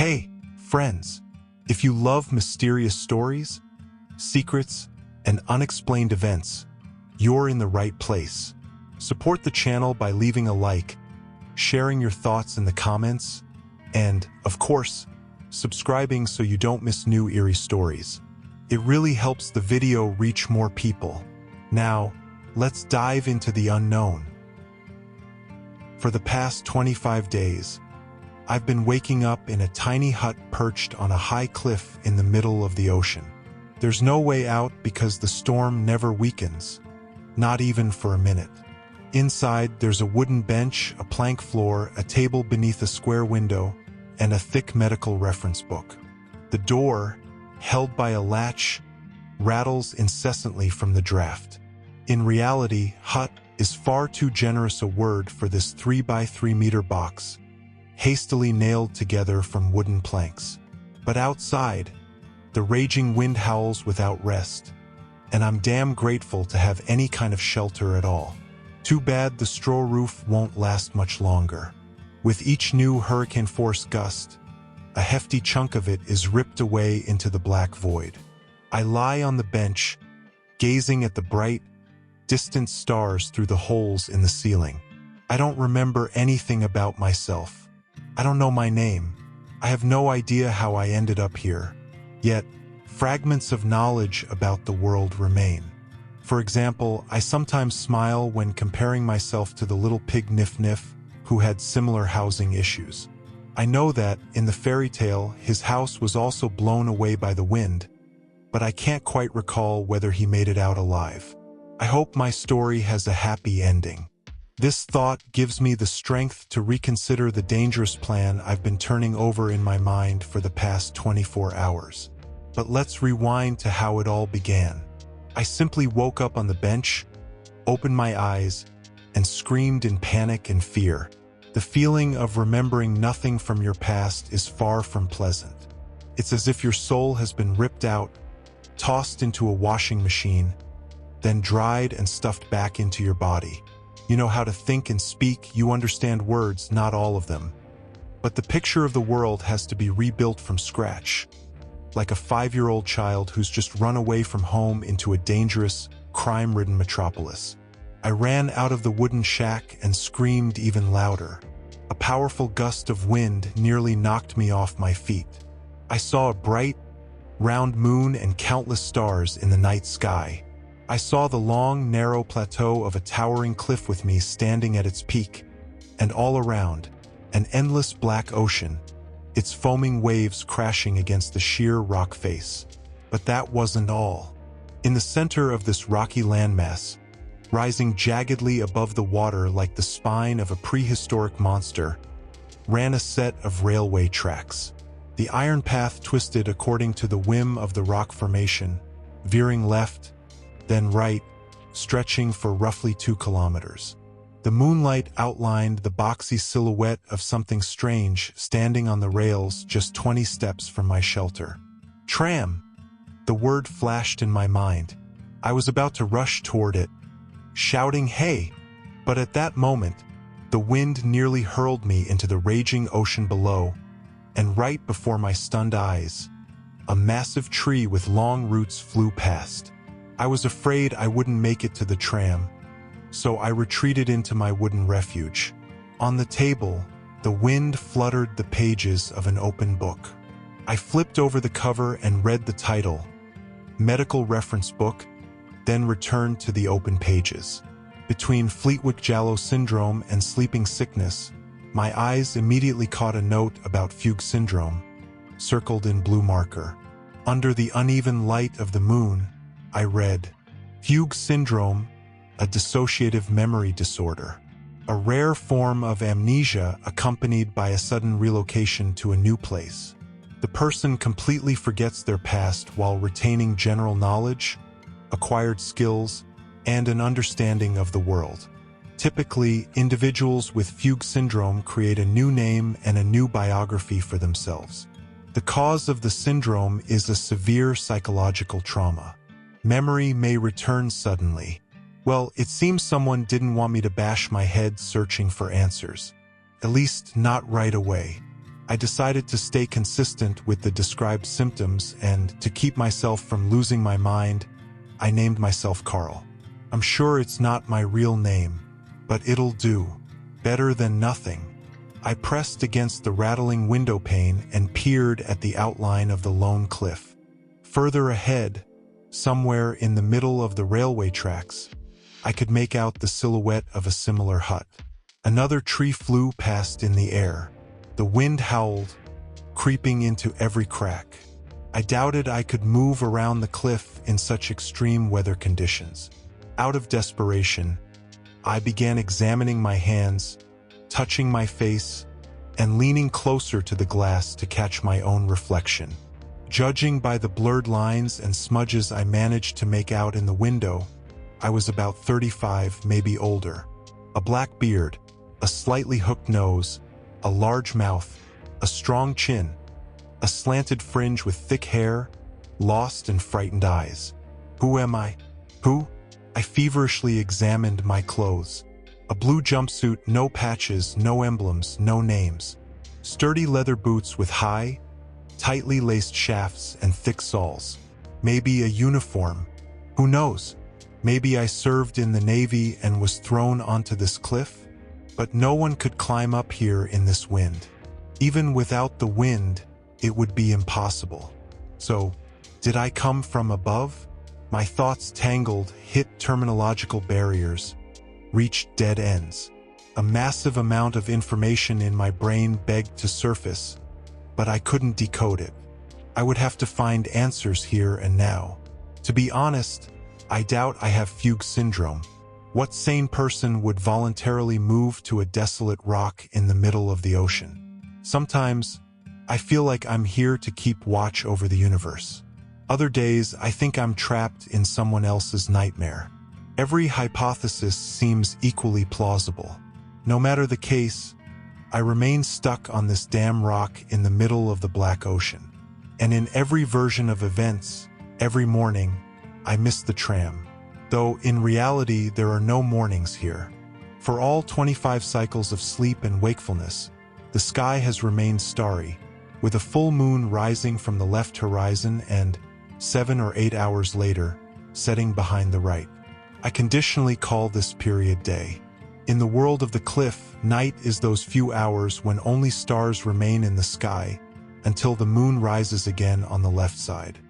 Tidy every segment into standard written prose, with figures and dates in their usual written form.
Hey, friends, if you love mysterious stories, secrets, and unexplained events, you're in the right place. Support the channel by leaving a like, sharing your thoughts in the comments, and, of course, subscribing so you don't miss new eerie stories. It really helps the video reach more people. Now, let's dive into the unknown. For the past 25 days, I've been waking up in a tiny hut perched on a high cliff in the middle of the ocean. There's no way out because the storm never weakens, not even for a minute. Inside, there's a wooden bench, a plank floor, a table beneath a square window, and a thick medical reference book. The door, held by a latch, rattles incessantly from the draft. In reality, hut is far too generous a word for this 3-by-3-meter box, hastily nailed together from wooden planks. But outside, the raging wind howls without rest, and I'm damn grateful to have any kind of shelter at all. Too bad the straw roof won't last much longer. With each new hurricane-force gust, a hefty chunk of it is ripped away into the black void. I lie on the bench, gazing at the bright, distant stars through the holes in the ceiling. I don't remember anything about myself. I don't know my name. I have no idea how I ended up here. Yet, fragments of knowledge about the world remain. For example, I sometimes smile when comparing myself to the little pig Nif-Nif, who had similar housing issues. I know that, in the fairy tale, his house was also blown away by the wind, but I can't quite recall whether he made it out alive. I hope my story has a happy ending. This thought gives me the strength to reconsider the dangerous plan I've been turning over in my mind for the past 24 hours. But let's rewind to how it all began. I simply woke up on the bench, opened my eyes, and screamed in panic and fear. The feeling of remembering nothing from your past is far from pleasant. It's as if your soul has been ripped out, tossed into a washing machine, then dried and stuffed back into your body. You know how to think and speak, you understand words, not all of them. But the picture of the world has to be rebuilt from scratch, like a 5-year-old child who's just run away from home into a dangerous, crime-ridden metropolis. I ran out of the wooden shack and screamed even louder. A powerful gust of wind nearly knocked me off my feet. I saw a bright, round moon and countless stars in the night sky. I saw the long, narrow plateau of a towering cliff with me standing at its peak, and all around, an endless black ocean, its foaming waves crashing against the sheer rock face. But that wasn't all. In the center of this rocky landmass, rising jaggedly above the water like the spine of a prehistoric monster, ran a set of railway tracks. The iron path twisted according to the whim of the rock formation, veering left, then right, stretching for roughly 2 kilometers. The moonlight outlined the boxy silhouette of something strange standing on the rails just 20 steps from my shelter. Tram! The word flashed in my mind. I was about to rush toward it, shouting, "Hey!" But at that moment, the wind nearly hurled me into the raging ocean below, and right before my stunned eyes, a massive tree with long roots flew past. I was afraid I wouldn't make it to the tram, so I retreated into my wooden refuge. On the table, the wind fluttered the pages of an open book. I flipped over the cover and read the title, Medical Reference Book, then returned to the open pages. Between Fleetwick-Jallow syndrome and sleeping sickness, my eyes immediately caught a note about fugue syndrome, circled in blue marker. Under the uneven light of the moon, I read, Fugue syndrome, a dissociative memory disorder, a rare form of amnesia accompanied by a sudden relocation to a new place. The person completely forgets their past while retaining general knowledge, acquired skills, and an understanding of the world. Typically, individuals with fugue syndrome create a new name and a new biography for themselves. The cause of the syndrome is a severe psychological trauma. Memory may return suddenly. Well, it seems someone didn't want me to bash my head searching for answers. At least not right away. I decided to stay consistent with the described symptoms, and to keep myself from losing my mind, I named myself Carl. I'm sure it's not my real name, but it'll do. Better than nothing. I pressed against the rattling window pane and peered at the outline of the lone cliff. Further ahead, somewhere in the middle of the railway tracks, I could make out the silhouette of a similar hut. Another tree flew past in the air. The wind howled, creeping into every crack. I doubted I could move around the cliff in such extreme weather conditions. Out of desperation, I began examining my hands, touching my face, and leaning closer to the glass to catch my own reflection. Judging by the blurred lines and smudges I managed to make out in the window, I was about 35, maybe older. A black beard, a slightly hooked nose, a large mouth, a strong chin, a slanted fringe with thick hair, lost and frightened eyes. Who am I? Who? I feverishly examined my clothes. A blue jumpsuit, no patches, no emblems, no names. Sturdy leather boots with high, tightly laced shafts and thick soles. Maybe a uniform. Who knows? Maybe I served in the Navy and was thrown onto this cliff? But no one could climb up here in this wind. Even without the wind, it would be impossible. So, did I come from above? My thoughts tangled, hit terminological barriers, reached dead ends. A massive amount of information in my brain begged to surface, but I couldn't decode it. I would have to find answers here and now. To be honest, I doubt I have fugue syndrome. What sane person would voluntarily move to a desolate rock in the middle of the ocean? Sometimes, I feel like I'm here to keep watch over the universe. Other days, I think I'm trapped in someone else's nightmare. Every hypothesis seems equally plausible. No matter the case, I remain stuck on this damn rock in the middle of the Black Ocean. And in every version of events, every morning, I miss the tram. Though in reality, there are no mornings here. For all 25 cycles of sleep and wakefulness, the sky has remained starry, with a full moon rising from the left horizon and, 7 or 8 hours later, setting behind the right. I conditionally call this period day. In the world of the cliff, night is those few hours when only stars remain in the sky until the moon rises again on the left side.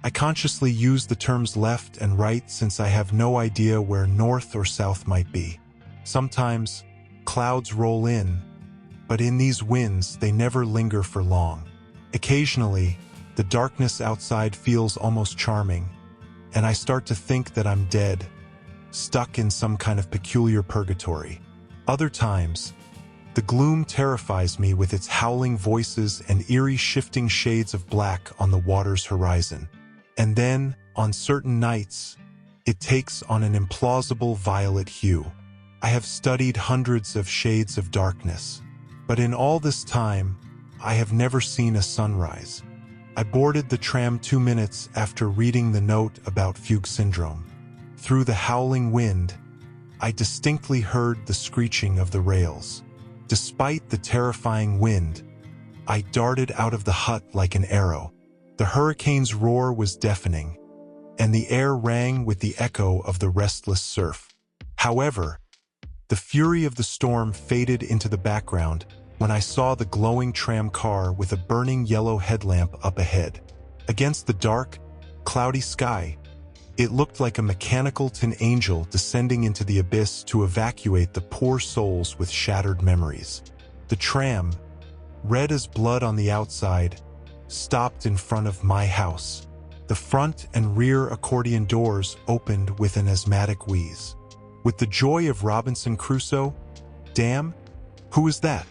I consciously use the terms left and right since I have no idea where north or south might be. Sometimes, clouds roll in, but in these winds, they never linger for long. Occasionally, the darkness outside feels almost charming, and I start to think that I'm dead, stuck in some kind of peculiar purgatory. Other times, the gloom terrifies me with its howling voices and eerie shifting shades of black on the water's horizon. And then, on certain nights, it takes on an implausible violet hue. I have studied hundreds of shades of darkness, but in all this time, I have never seen a sunrise. I boarded the tram 2 minutes after reading the note about fugue syndrome. Through the howling wind, I distinctly heard the screeching of the rails. Despite the terrifying wind, I darted out of the hut like an arrow. The hurricane's roar was deafening, and the air rang with the echo of the restless surf. However, the fury of the storm faded into the background when I saw the glowing tram car with a burning yellow headlamp up ahead. Against the dark, cloudy sky, it looked like a mechanical tin angel descending into the abyss to evacuate the poor souls with shattered memories. The tram, red as blood on the outside, stopped in front of my house. The front and rear accordion doors opened with an asthmatic wheeze. With the joy of Robinson Crusoe, "Damn, who is that?"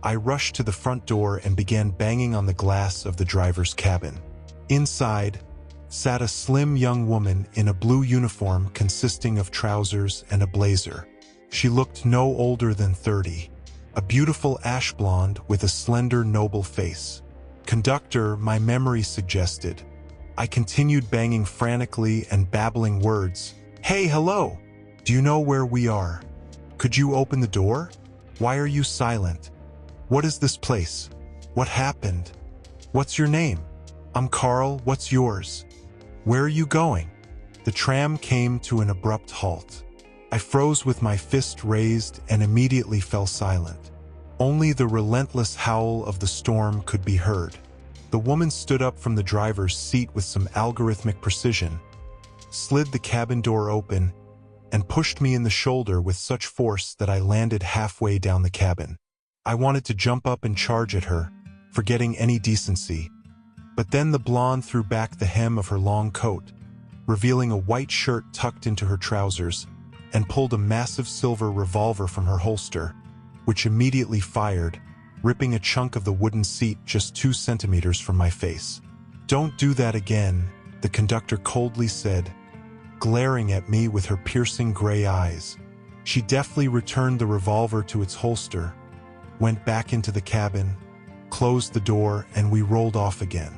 I rushed to the front door and began banging on the glass of the driver's cabin. Inside sat a slim young woman in a blue uniform consisting of trousers and a blazer. She looked no older than 30, a beautiful ash blonde with a slender, noble face. "Conductor," my memory suggested. I continued banging frantically and babbling words. "Hey, hello! Do you know where we are? Could you open the door? Why are you silent? What is this place?" What happened? What's your name? I'm Carl, what's yours? Where are you going? The tram came to an abrupt halt. I froze with my fist raised and immediately fell silent. Only the relentless howl of the storm could be heard. The woman stood up from the driver's seat with some algorithmic precision, slid the cabin door open, and pushed me in the shoulder with such force that I landed halfway down the cabin. I wanted to jump up and charge at her, forgetting any decency. But then the blonde threw back the hem of her long coat, revealing a white shirt tucked into her trousers, and pulled a massive silver revolver from her holster, which immediately fired, ripping a chunk of the wooden seat just 2 centimeters from my face. "Don't do that again," the conductor coldly said, glaring at me with her piercing gray eyes. She deftly returned the revolver to its holster, went back into the cabin, closed the door, and we rolled off again.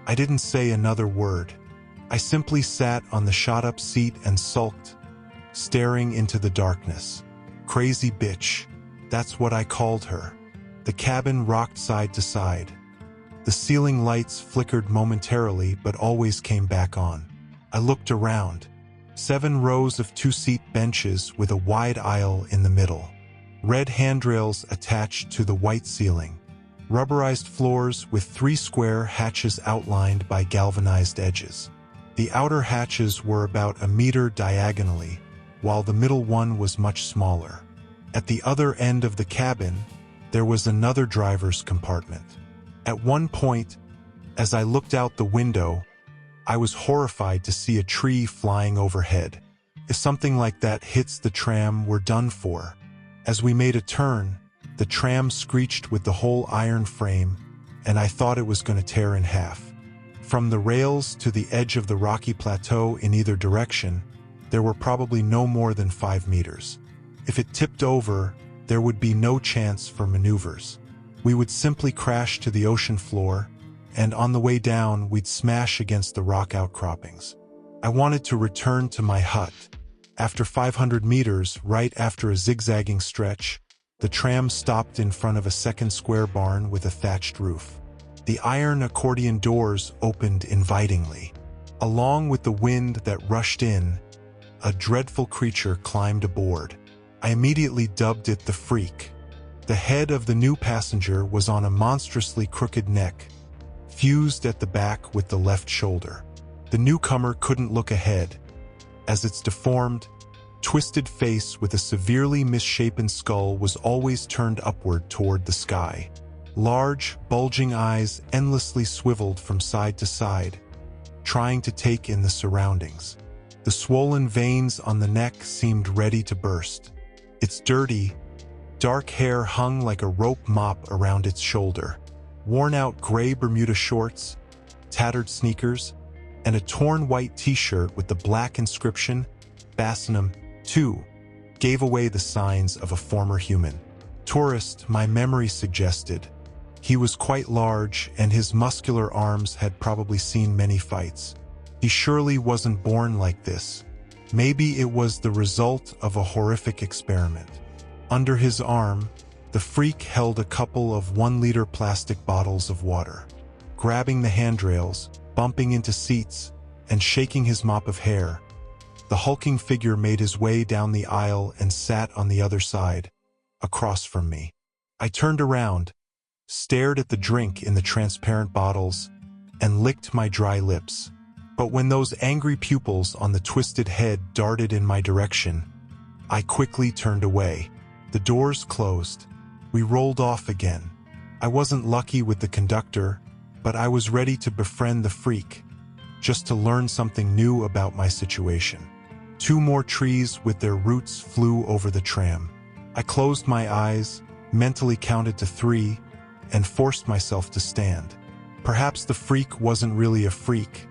I didn't say another word. I simply sat on the shot-up seat and sulked, staring into the darkness. Crazy bitch. That's what I called her. The cabin rocked side to side. The ceiling lights flickered momentarily but always came back on. I looked around. 7 rows of 2-seat benches with a wide aisle in the middle. Red handrails attached to the white ceiling. Rubberized floors with 3 square hatches outlined by galvanized edges. The outer hatches were about a meter diagonally, while the middle one was much smaller. At the other end of the cabin, there was another driver's compartment. At one point, as I looked out the window, I was horrified to see a tree flying overhead. If something like that hits the tram, we're done for. As we made a turn, the tram screeched with the whole iron frame, and I thought it was going to tear in half. From the rails to the edge of the rocky plateau in either direction, there were probably no more than 5 meters. If it tipped over, there would be no chance for maneuvers. We would simply crash to the ocean floor, and on the way down, we'd smash against the rock outcroppings. I wanted to return to my hut. After 500 meters, right after a zigzagging stretch, the tram stopped in front of a second square barn with a thatched roof. The iron accordion doors opened invitingly. Along with the wind that rushed in, a dreadful creature climbed aboard. I immediately dubbed it the Freak. The head of the new passenger was on a monstrously crooked neck, fused at the back with the left shoulder. The newcomer couldn't look ahead, as its deformed, twisted face with a severely misshapen skull was always turned upward toward the sky. Large, bulging eyes endlessly swiveled from side to side, trying to take in the surroundings. The swollen veins on the neck seemed ready to burst. Its dirty, dark hair hung like a rope mop around its shoulder. Worn-out gray Bermuda shorts, tattered sneakers, and a torn white t-shirt with the black inscription, Bassinum 2, gave away the signs of a former human. Tourist, my memory suggested. He was quite large, and his muscular arms had probably seen many fights. He surely wasn't born like this. Maybe it was the result of a horrific experiment. Under his arm, the Freak held a couple of 1-liter plastic bottles of water. Grabbing the handrails, bumping into seats, and shaking his mop of hair, the hulking figure made his way down the aisle and sat on the other side, across from me. I turned around, stared at the drink in the transparent bottles, and licked my dry lips. But when those angry pupils on the twisted head darted in my direction, I quickly turned away. The doors closed. We rolled off again. I wasn't lucky with the conductor, but I was ready to befriend the Freak, just to learn something new about my situation. 2 more trees with their roots flew over the tram. I closed my eyes, mentally counted to 3, and forced myself to stand. Perhaps the Freak wasn't really a freak,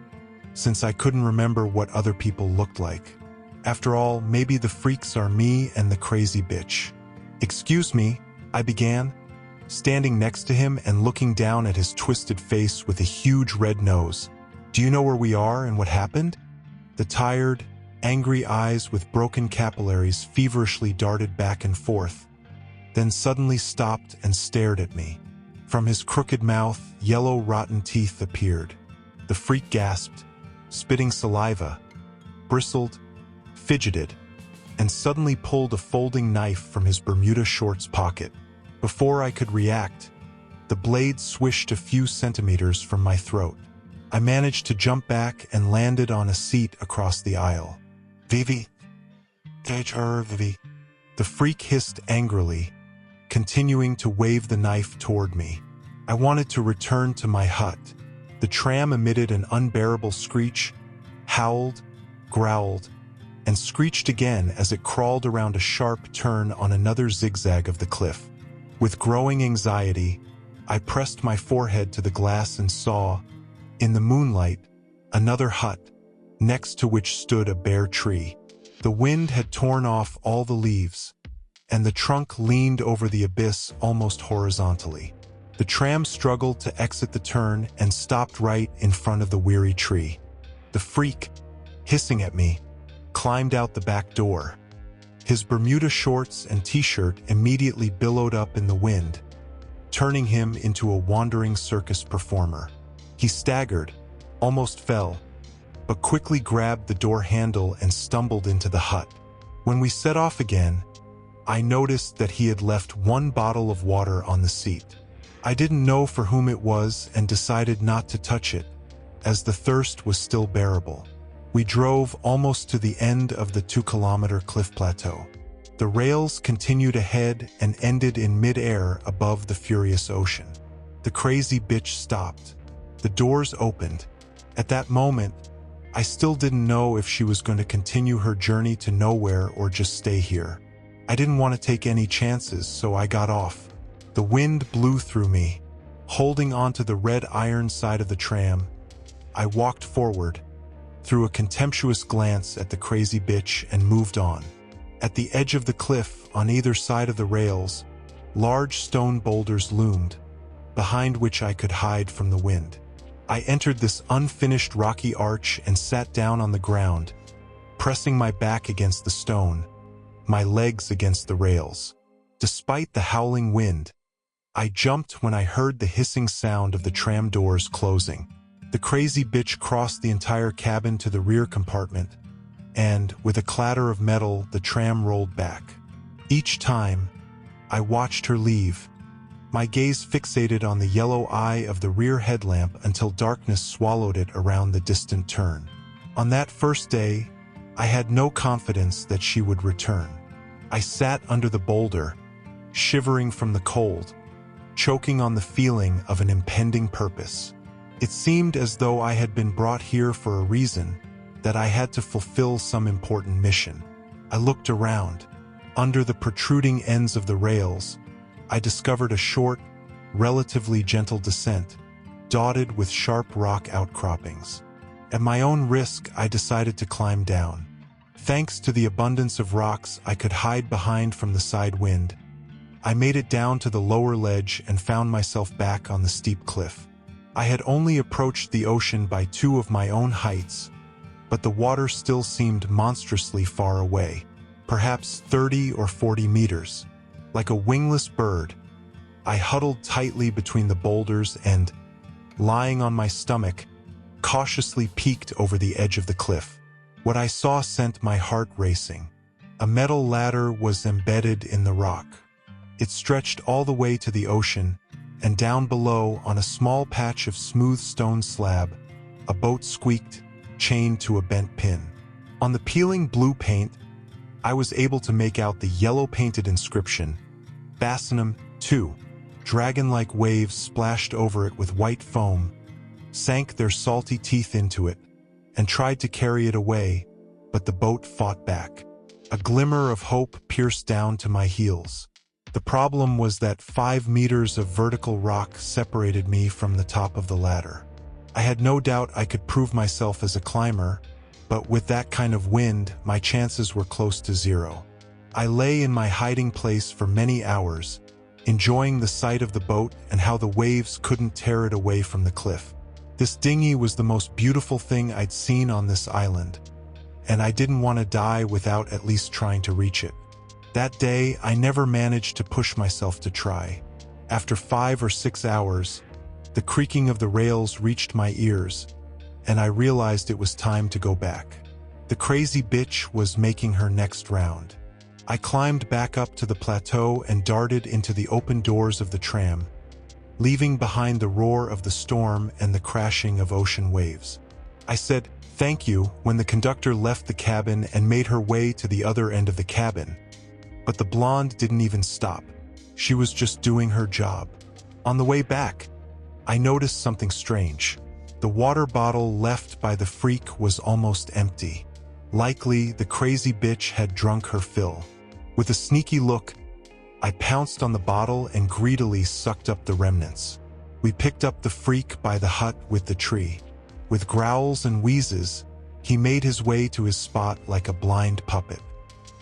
since I couldn't remember what other people looked like. After all, maybe the freaks are me and the crazy bitch. "Excuse me," I began, standing next to him and looking down at his twisted face with a huge red nose. "Do you know where we are and what happened?" The tired, angry eyes with broken capillaries feverishly darted back and forth, then suddenly stopped and stared at me. From his crooked mouth, yellow rotten teeth appeared. The freak gasped, spitting saliva, bristled, fidgeted, and suddenly pulled a folding knife from his Bermuda shorts pocket. Before I could react, the blade swished a few centimeters from my throat. I managed to jump back and landed on a seat across the aisle. Vivi. Take her, Vivi. The freak hissed angrily, continuing to wave the knife toward me. I wanted to return to my hut. The tram emitted an unbearable screech, howled, growled, and screeched again as it crawled around a sharp turn on another zigzag of the cliff. With growing anxiety, I pressed my forehead to the glass and saw, in the moonlight, another hut, next to which stood a bare tree. The wind had torn off all the leaves, and the trunk leaned over the abyss almost horizontally. The tram struggled to exit the turn and stopped right in front of the weary tree. The freak, hissing at me, climbed out the back door. His Bermuda shorts and t-shirt immediately billowed up in the wind, turning him into a wandering circus performer. He staggered, almost fell, but quickly grabbed the door handle and stumbled into the hut. When we set off again, I noticed that he had left one bottle of water on the seat. I didn't know for whom it was and decided not to touch it, as the thirst was still bearable. We drove almost to the end of the 2-kilometer cliff plateau. The rails continued ahead and ended in mid-air above the furious ocean. The crazy bitch stopped. The doors opened. At that moment, I still didn't know if she was going to continue her journey to nowhere or just stay here. I didn't want to take any chances, so I got off. The wind blew through me. Holding onto the red iron side of the tram, I walked forward, threw a contemptuous glance at the crazy bitch and moved on. At the edge of the cliff, on either side of the rails, large stone boulders loomed, behind which I could hide from the wind. I entered this unfinished rocky arch and sat down on the ground, pressing my back against the stone, my legs against the rails. Despite the howling wind, I jumped when I heard the hissing sound of the tram doors closing. The crazy bitch crossed the entire cabin to the rear compartment, and, with a clatter of metal, the tram rolled back. Each time, I watched her leave, my gaze fixated on the yellow eye of the rear headlamp until darkness swallowed it around the distant turn. On that first day, I had no confidence that she would return. I sat under the boulder, shivering from the cold, choking on the feeling of an impending purpose. It seemed as though I had been brought here for a reason, that I had to fulfill some important mission. I looked around. Under the protruding ends of the rails, I discovered a short, relatively gentle descent, dotted with sharp rock outcroppings. At my own risk, I decided to climb down. Thanks to the abundance of rocks I could hide behind from the side wind, I made it down to the lower ledge and found myself back on the steep cliff. I had only approached the ocean by 2 of my own heights, but the water still seemed monstrously far away, perhaps 30 or 40 meters. Like a wingless bird, I huddled tightly between the boulders and, lying on my stomach, cautiously peeked over the edge of the cliff. What I saw sent my heart racing. A metal ladder was embedded in the rock. It stretched all the way to the ocean, and down below, on a small patch of smooth stone slab, a boat squeaked, chained to a bent pin. On the peeling blue paint, I was able to make out the yellow-painted inscription, Bassinum 2. Dragon-like waves splashed over it with white foam, sank their salty teeth into it, and tried to carry it away, but the boat fought back. A glimmer of hope pierced down to my heels. The problem was that 5 meters of vertical rock separated me from the top of the ladder. I had no doubt I could prove myself as a climber, but with that kind of wind, my chances were close to zero. I lay in my hiding place for many hours, enjoying the sight of the boat and how the waves couldn't tear it away from the cliff. This dinghy was the most beautiful thing I'd seen on this island, and I didn't want to die without at least trying to reach it. That day, I never managed to push myself to try. After 5 or 6 hours, the creaking of the rails reached my ears, and I realized it was time to go back. The crazy bitch was making her next round. I climbed back up to the plateau and darted into the open doors of the tram, leaving behind the roar of the storm and the crashing of ocean waves. I said, "Thank you," when the conductor left the cabin and made her way to the other end of the cabin. But the blonde didn't even stop. She was just doing her job. On the way back, I noticed something strange. The water bottle left by the freak was almost empty. Likely, the crazy bitch had drunk her fill. With a sneaky look, I pounced on the bottle and greedily sucked up the remnants. We picked up the freak by the hut with the tree. With growls and wheezes, he made his way to his spot like a blind puppet.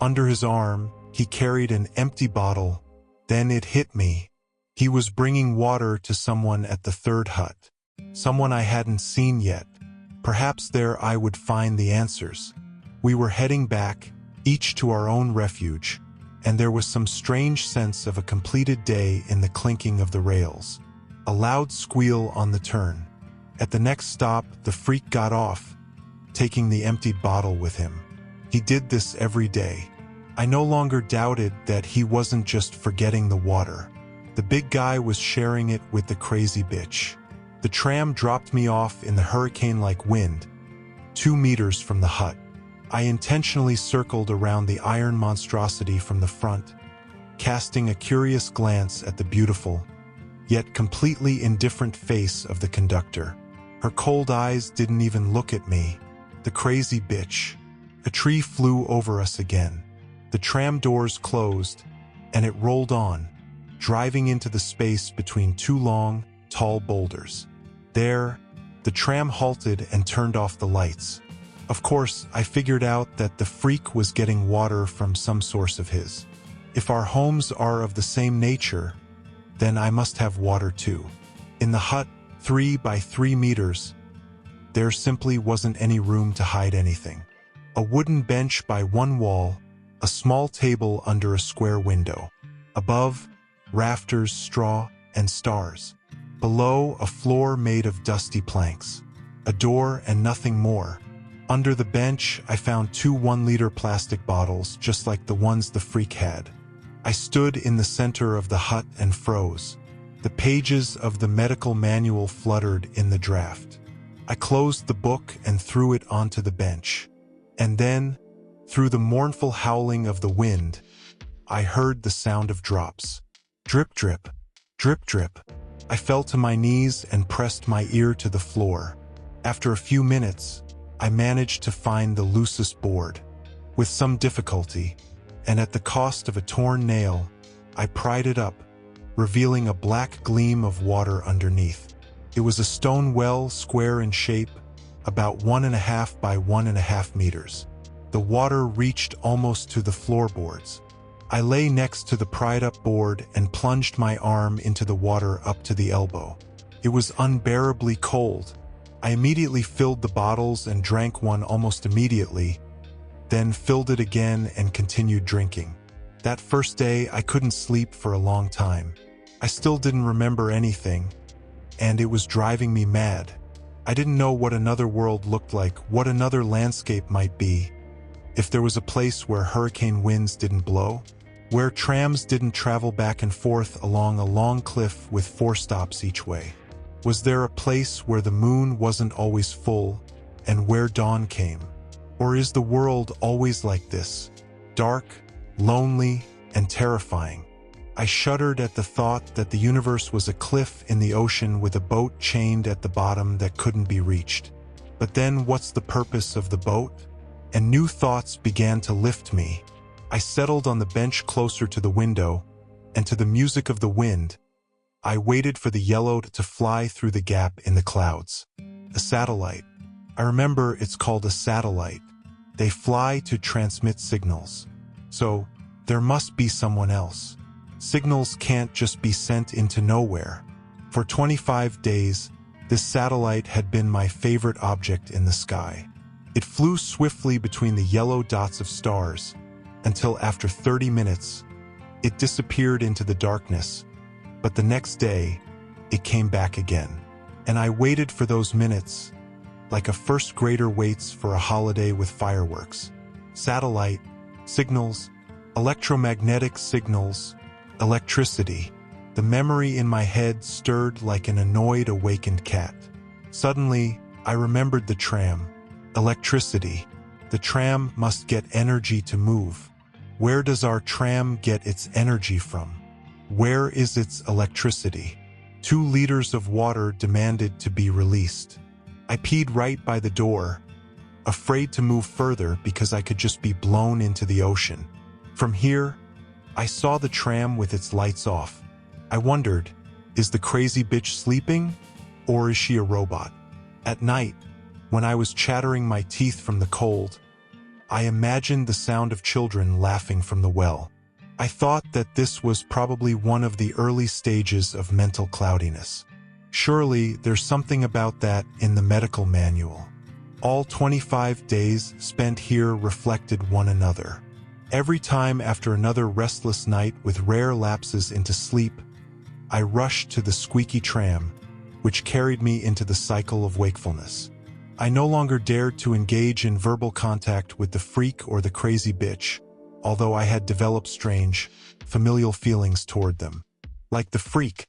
Under his arm, he carried an empty bottle. Then it hit me. He was bringing water to someone at the third hut. Someone I hadn't seen yet. Perhaps there I would find the answers. We were heading back, each to our own refuge, and there was some strange sense of a completed day in the clinking of the rails. A loud squeal on the turn. At the next stop, the freak got off, taking the emptied bottle with him. He did this every day. I no longer doubted that he wasn't just forgetting the water. The big guy was sharing it with the crazy bitch. The tram dropped me off in the hurricane-like wind, 2 meters from the hut. I intentionally circled around the iron monstrosity from the front, casting a curious glance at the beautiful, yet completely indifferent face of the conductor. Her cold eyes didn't even look at me. The crazy bitch. A tree flew over us again. The tram doors closed, and it rolled on, driving into the space between 2 long, tall boulders. There, the tram halted and turned off the lights. Of course, I figured out that the freak was getting water from some source of his. If our homes are of the same nature, then I must have water too. In the hut, 3 by 3 meters, there simply wasn't any room to hide anything. A wooden bench by one wall, a small table under a square window. Above, rafters, straw, and stars. Below, a floor made of dusty planks. A door and nothing more. Under the bench, I found 2 1-liter plastic bottles, just like the ones the freak had. I stood in the center of the hut and froze. The pages of the medical manual fluttered in the draft. I closed the book and threw it onto the bench. And then, through the mournful howling of the wind, I heard the sound of drops. Drip, drip, drip, drip. I fell to my knees and pressed my ear to the floor. After a few minutes, I managed to find the loosest board. With some difficulty, and at the cost of a torn nail, I pried it up, revealing a black gleam of water underneath. It was a stone well, square in shape, about 1.5 by 1.5 meters. The water reached almost to the floorboards. I lay next to the pried-up board and plunged my arm into the water up to the elbow. It was unbearably cold. I immediately filled the bottles and drank one almost immediately, then filled it again and continued drinking. That first day, I couldn't sleep for a long time. I still didn't remember anything, and it was driving me mad. I didn't know what another world looked like, what another landscape might be. If there was a place where hurricane winds didn't blow, where trams didn't travel back and forth along a long cliff with 4 stops each way. Was there a place where the moon wasn't always full and where dawn came? Or is the world always like this? Dark, lonely, and terrifying. I shuddered at the thought that the universe was a cliff in the ocean with a boat chained at the bottom that couldn't be reached. But then what's the purpose of the boat? And new thoughts began to lift me. I settled on the bench closer to the window, and to the music of the wind, I waited for the yellow to fly through the gap in the clouds. A satellite. I remember it's called a satellite. They fly to transmit signals. So, there must be someone else. Signals can't just be sent into nowhere. For 25 days, this satellite had been my favorite object in the sky. It flew swiftly between the yellow dots of stars, until after 30 minutes, it disappeared into the darkness. But the next day, it came back again. And I waited for those minutes, like a first grader waits for a holiday with fireworks. Satellite, signals, electromagnetic signals, electricity. The memory in my head stirred like an annoyed, awakened cat. Suddenly, I remembered the tram. Electricity. The tram must get energy to move. Where does our tram get its energy from? Where is its electricity? 2 liters of water demanded to be released. I peed right by the door, afraid to move further because I could just be blown into the ocean. From here, I saw the tram with its lights off. I wondered, is the crazy bitch sleeping, or is she a robot? At night, when I was chattering my teeth from the cold, I imagined the sound of children laughing from the well. I thought that this was probably one of the early stages of mental cloudiness. Surely, there's something about that in the medical manual. All 25 days spent here reflected one another. Every time after another restless night with rare lapses into sleep, I rushed to the squeaky tram, which carried me into the cycle of wakefulness. I no longer dared to engage in verbal contact with the freak or the crazy bitch, although I had developed strange, familial feelings toward them. Like the freak,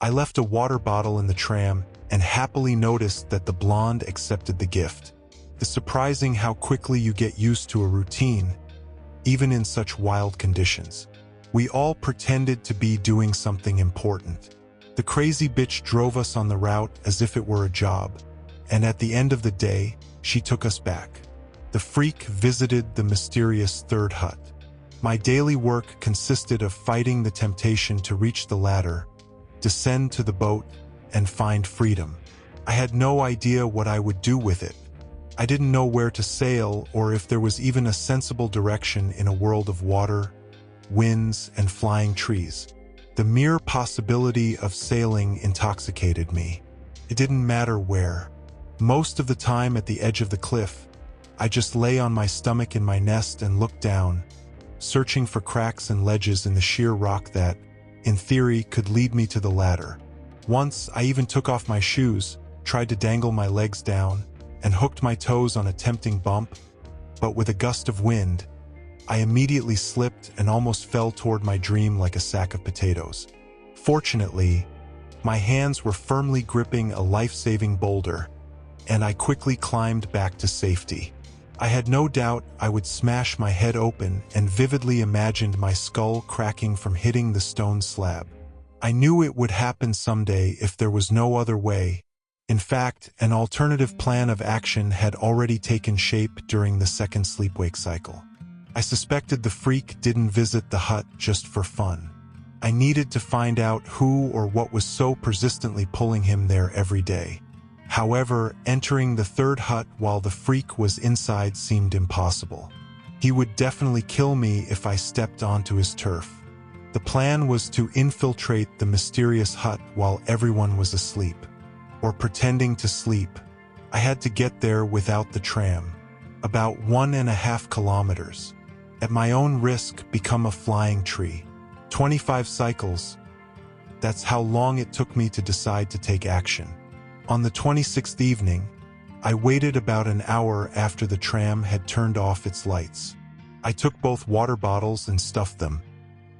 I left a water bottle in the tram and happily noticed that the blonde accepted the gift. It's surprising how quickly you get used to a routine, even in such wild conditions. We all pretended to be doing something important. The crazy bitch drove us on the route as if it were a job, and at the end of the day, she took us back. The freak visited the mysterious third hut. My daily work consisted of fighting the temptation to reach the ladder, descend to the boat, and find freedom. I had no idea what I would do with it. I didn't know where to sail or if there was even a sensible direction in a world of water, winds, and flying trees. The mere possibility of sailing intoxicated me. It didn't matter where. Most of the time at the edge of the cliff, I just lay on my stomach in my nest and looked down, searching for cracks and ledges in the sheer rock that, in theory, could lead me to the ladder. Once, I even took off my shoes, tried to dangle my legs down, and hooked my toes on a tempting bump, but with a gust of wind, I immediately slipped and almost fell toward my dream like a sack of potatoes. Fortunately, my hands were firmly gripping a life-saving boulder, and I quickly climbed back to safety. I had no doubt I would smash my head open and vividly imagined my skull cracking from hitting the stone slab. I knew it would happen someday if there was no other way. In fact, an alternative plan of action had already taken shape during the second sleep-wake cycle. I suspected the freak didn't visit the hut just for fun. I needed to find out who or what was so persistently pulling him there every day. However, entering the third hut while the freak was inside seemed impossible. He would definitely kill me if I stepped onto his turf. The plan was to infiltrate the mysterious hut while everyone was asleep, or pretending to sleep. I had to get there without the tram, about 1.5 kilometers. At my own risk, become a flying tree. 25 cycles. That's how long it took me to decide to take action. On the 26th evening, I waited about an hour after the tram had turned off its lights. I took both water bottles and stuffed them,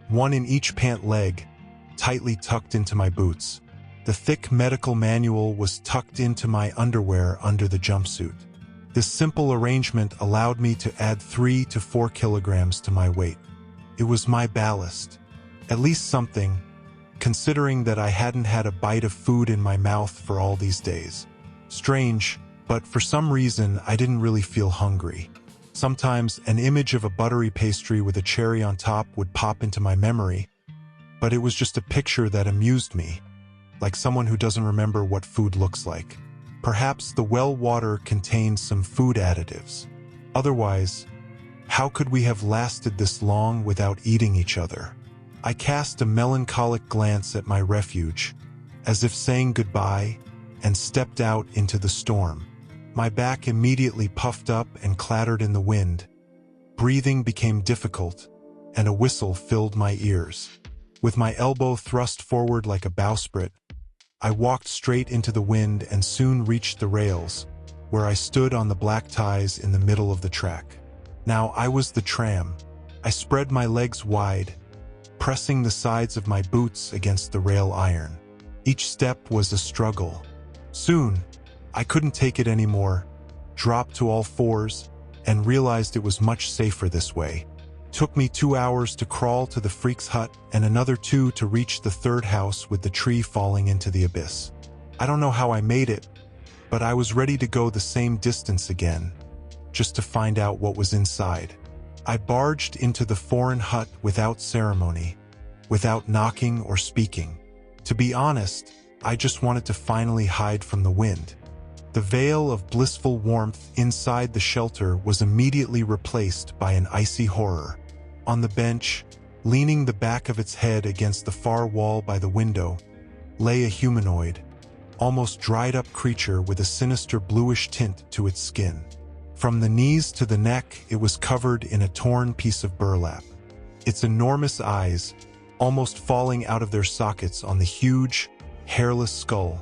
one in each pant leg, tightly tucked into my boots. The thick medical manual was tucked into my underwear under the jumpsuit. This simple arrangement allowed me to add 3 to 4 kilograms to my weight. It was my ballast, at least something, considering that I hadn't had a bite of food in my mouth for all these days. Strange, but for some reason I didn't really feel hungry. Sometimes an image of a buttery pastry with a cherry on top would pop into my memory, but it was just a picture that amused me, like someone who doesn't remember what food looks like. Perhaps the well water contained some food additives. Otherwise, how could we have lasted this long without eating each other? I cast a melancholic glance at my refuge, as if saying goodbye, and stepped out into the storm. My back immediately puffed up and clattered in the wind. Breathing became difficult, and a whistle filled my ears. With my elbow thrust forward like a bowsprit, I walked straight into the wind and soon reached the rails, where I stood on the black ties in the middle of the track. Now I was the tram. I spread my legs wide, pressing the sides of my boots against the rail iron. Each step was a struggle. Soon, I couldn't take it anymore, dropped to all fours, and realized it was much safer this way. Took me 2 hours to crawl to the freak's hut and another 2 to reach the third house with the tree falling into the abyss. I don't know how I made it, but I was ready to go the same distance again, just to find out what was inside. I barged into the foreign hut without ceremony, without knocking or speaking. To be honest, I just wanted to finally hide from the wind. The veil of blissful warmth inside the shelter was immediately replaced by an icy horror. On the bench, leaning the back of its head against the far wall by the window, lay a humanoid, almost dried-up creature with a sinister bluish tint to its skin. From the knees to the neck, it was covered in a torn piece of burlap. Its enormous eyes, almost falling out of their sockets on the huge, hairless skull,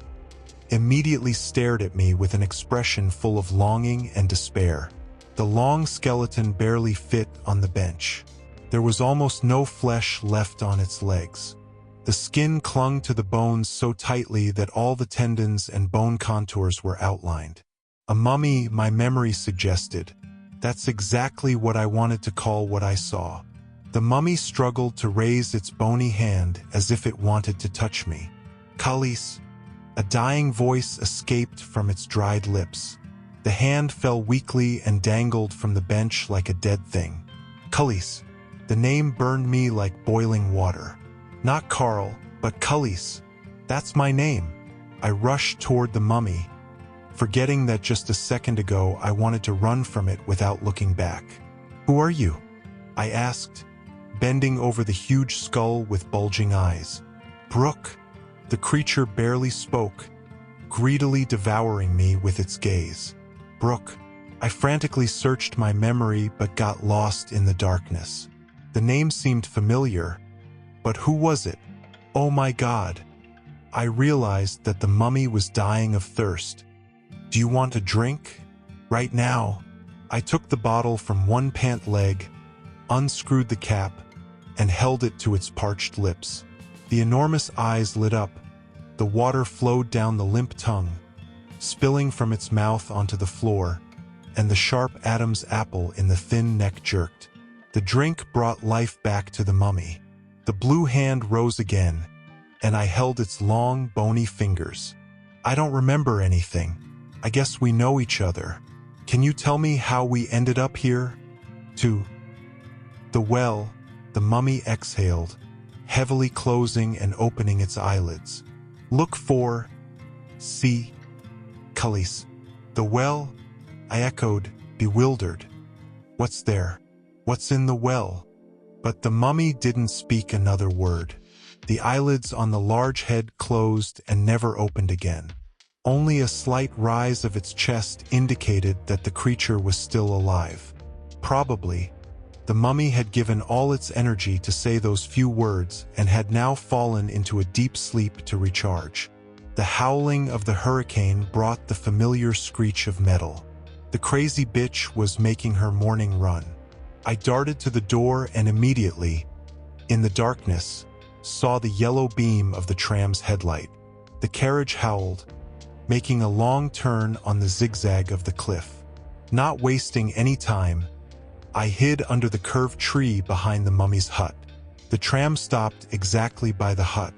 immediately stared at me with an expression full of longing and despair. The long skeleton barely fit on the bench. There was almost no flesh left on its legs. The skin clung to the bones so tightly that all the tendons and bone contours were outlined. A mummy, my memory suggested. That's exactly what I wanted to call what I saw. The mummy struggled to raise its bony hand as if it wanted to touch me. Kalis, a dying voice escaped from its dried lips. The hand fell weakly and dangled from the bench like a dead thing. Kalis. The name burned me like boiling water. Not Carl, but Kalis. That's my name. I rushed toward the mummy, forgetting that just a second ago I wanted to run from it without looking back. Who are you? I asked, bending over the huge skull with bulging eyes. Brooke. The creature barely spoke, greedily devouring me with its gaze. Brooke. I frantically searched my memory but got lost in the darkness. The name seemed familiar, but who was it? Oh my God. I realized that the mummy was dying of thirst. Do you want a drink? Right now. I took the bottle from one pant leg, unscrewed the cap, and held it to its parched lips. The enormous eyes lit up. The water flowed down the limp tongue, spilling from its mouth onto the floor, and the sharp Adam's apple in the thin neck jerked. The drink brought life back to the mummy. The blue hand rose again, and I held its long, bony fingers. I don't remember anything. I guess we know each other. Can you tell me how we ended up here? To the well, the mummy exhaled, heavily closing and opening its eyelids. Look for, see, Kalis. The well? I echoed, bewildered. What's there? What's in the well? But the mummy didn't speak another word. The eyelids on the large head closed and never opened again. Only a slight rise of its chest indicated that the creature was still alive. Probably, the mummy had given all its energy to say those few words and had now fallen into a deep sleep to recharge. The howling of the hurricane brought the familiar screech of metal. The crazy bitch was making her morning run. I darted to the door and immediately, in the darkness, saw the yellow beam of the tram's headlight. The carriage howled, making a long turn on the zigzag of the cliff. Not wasting any time, I hid under the curved tree behind the mummy's hut. The tram stopped exactly by the hut.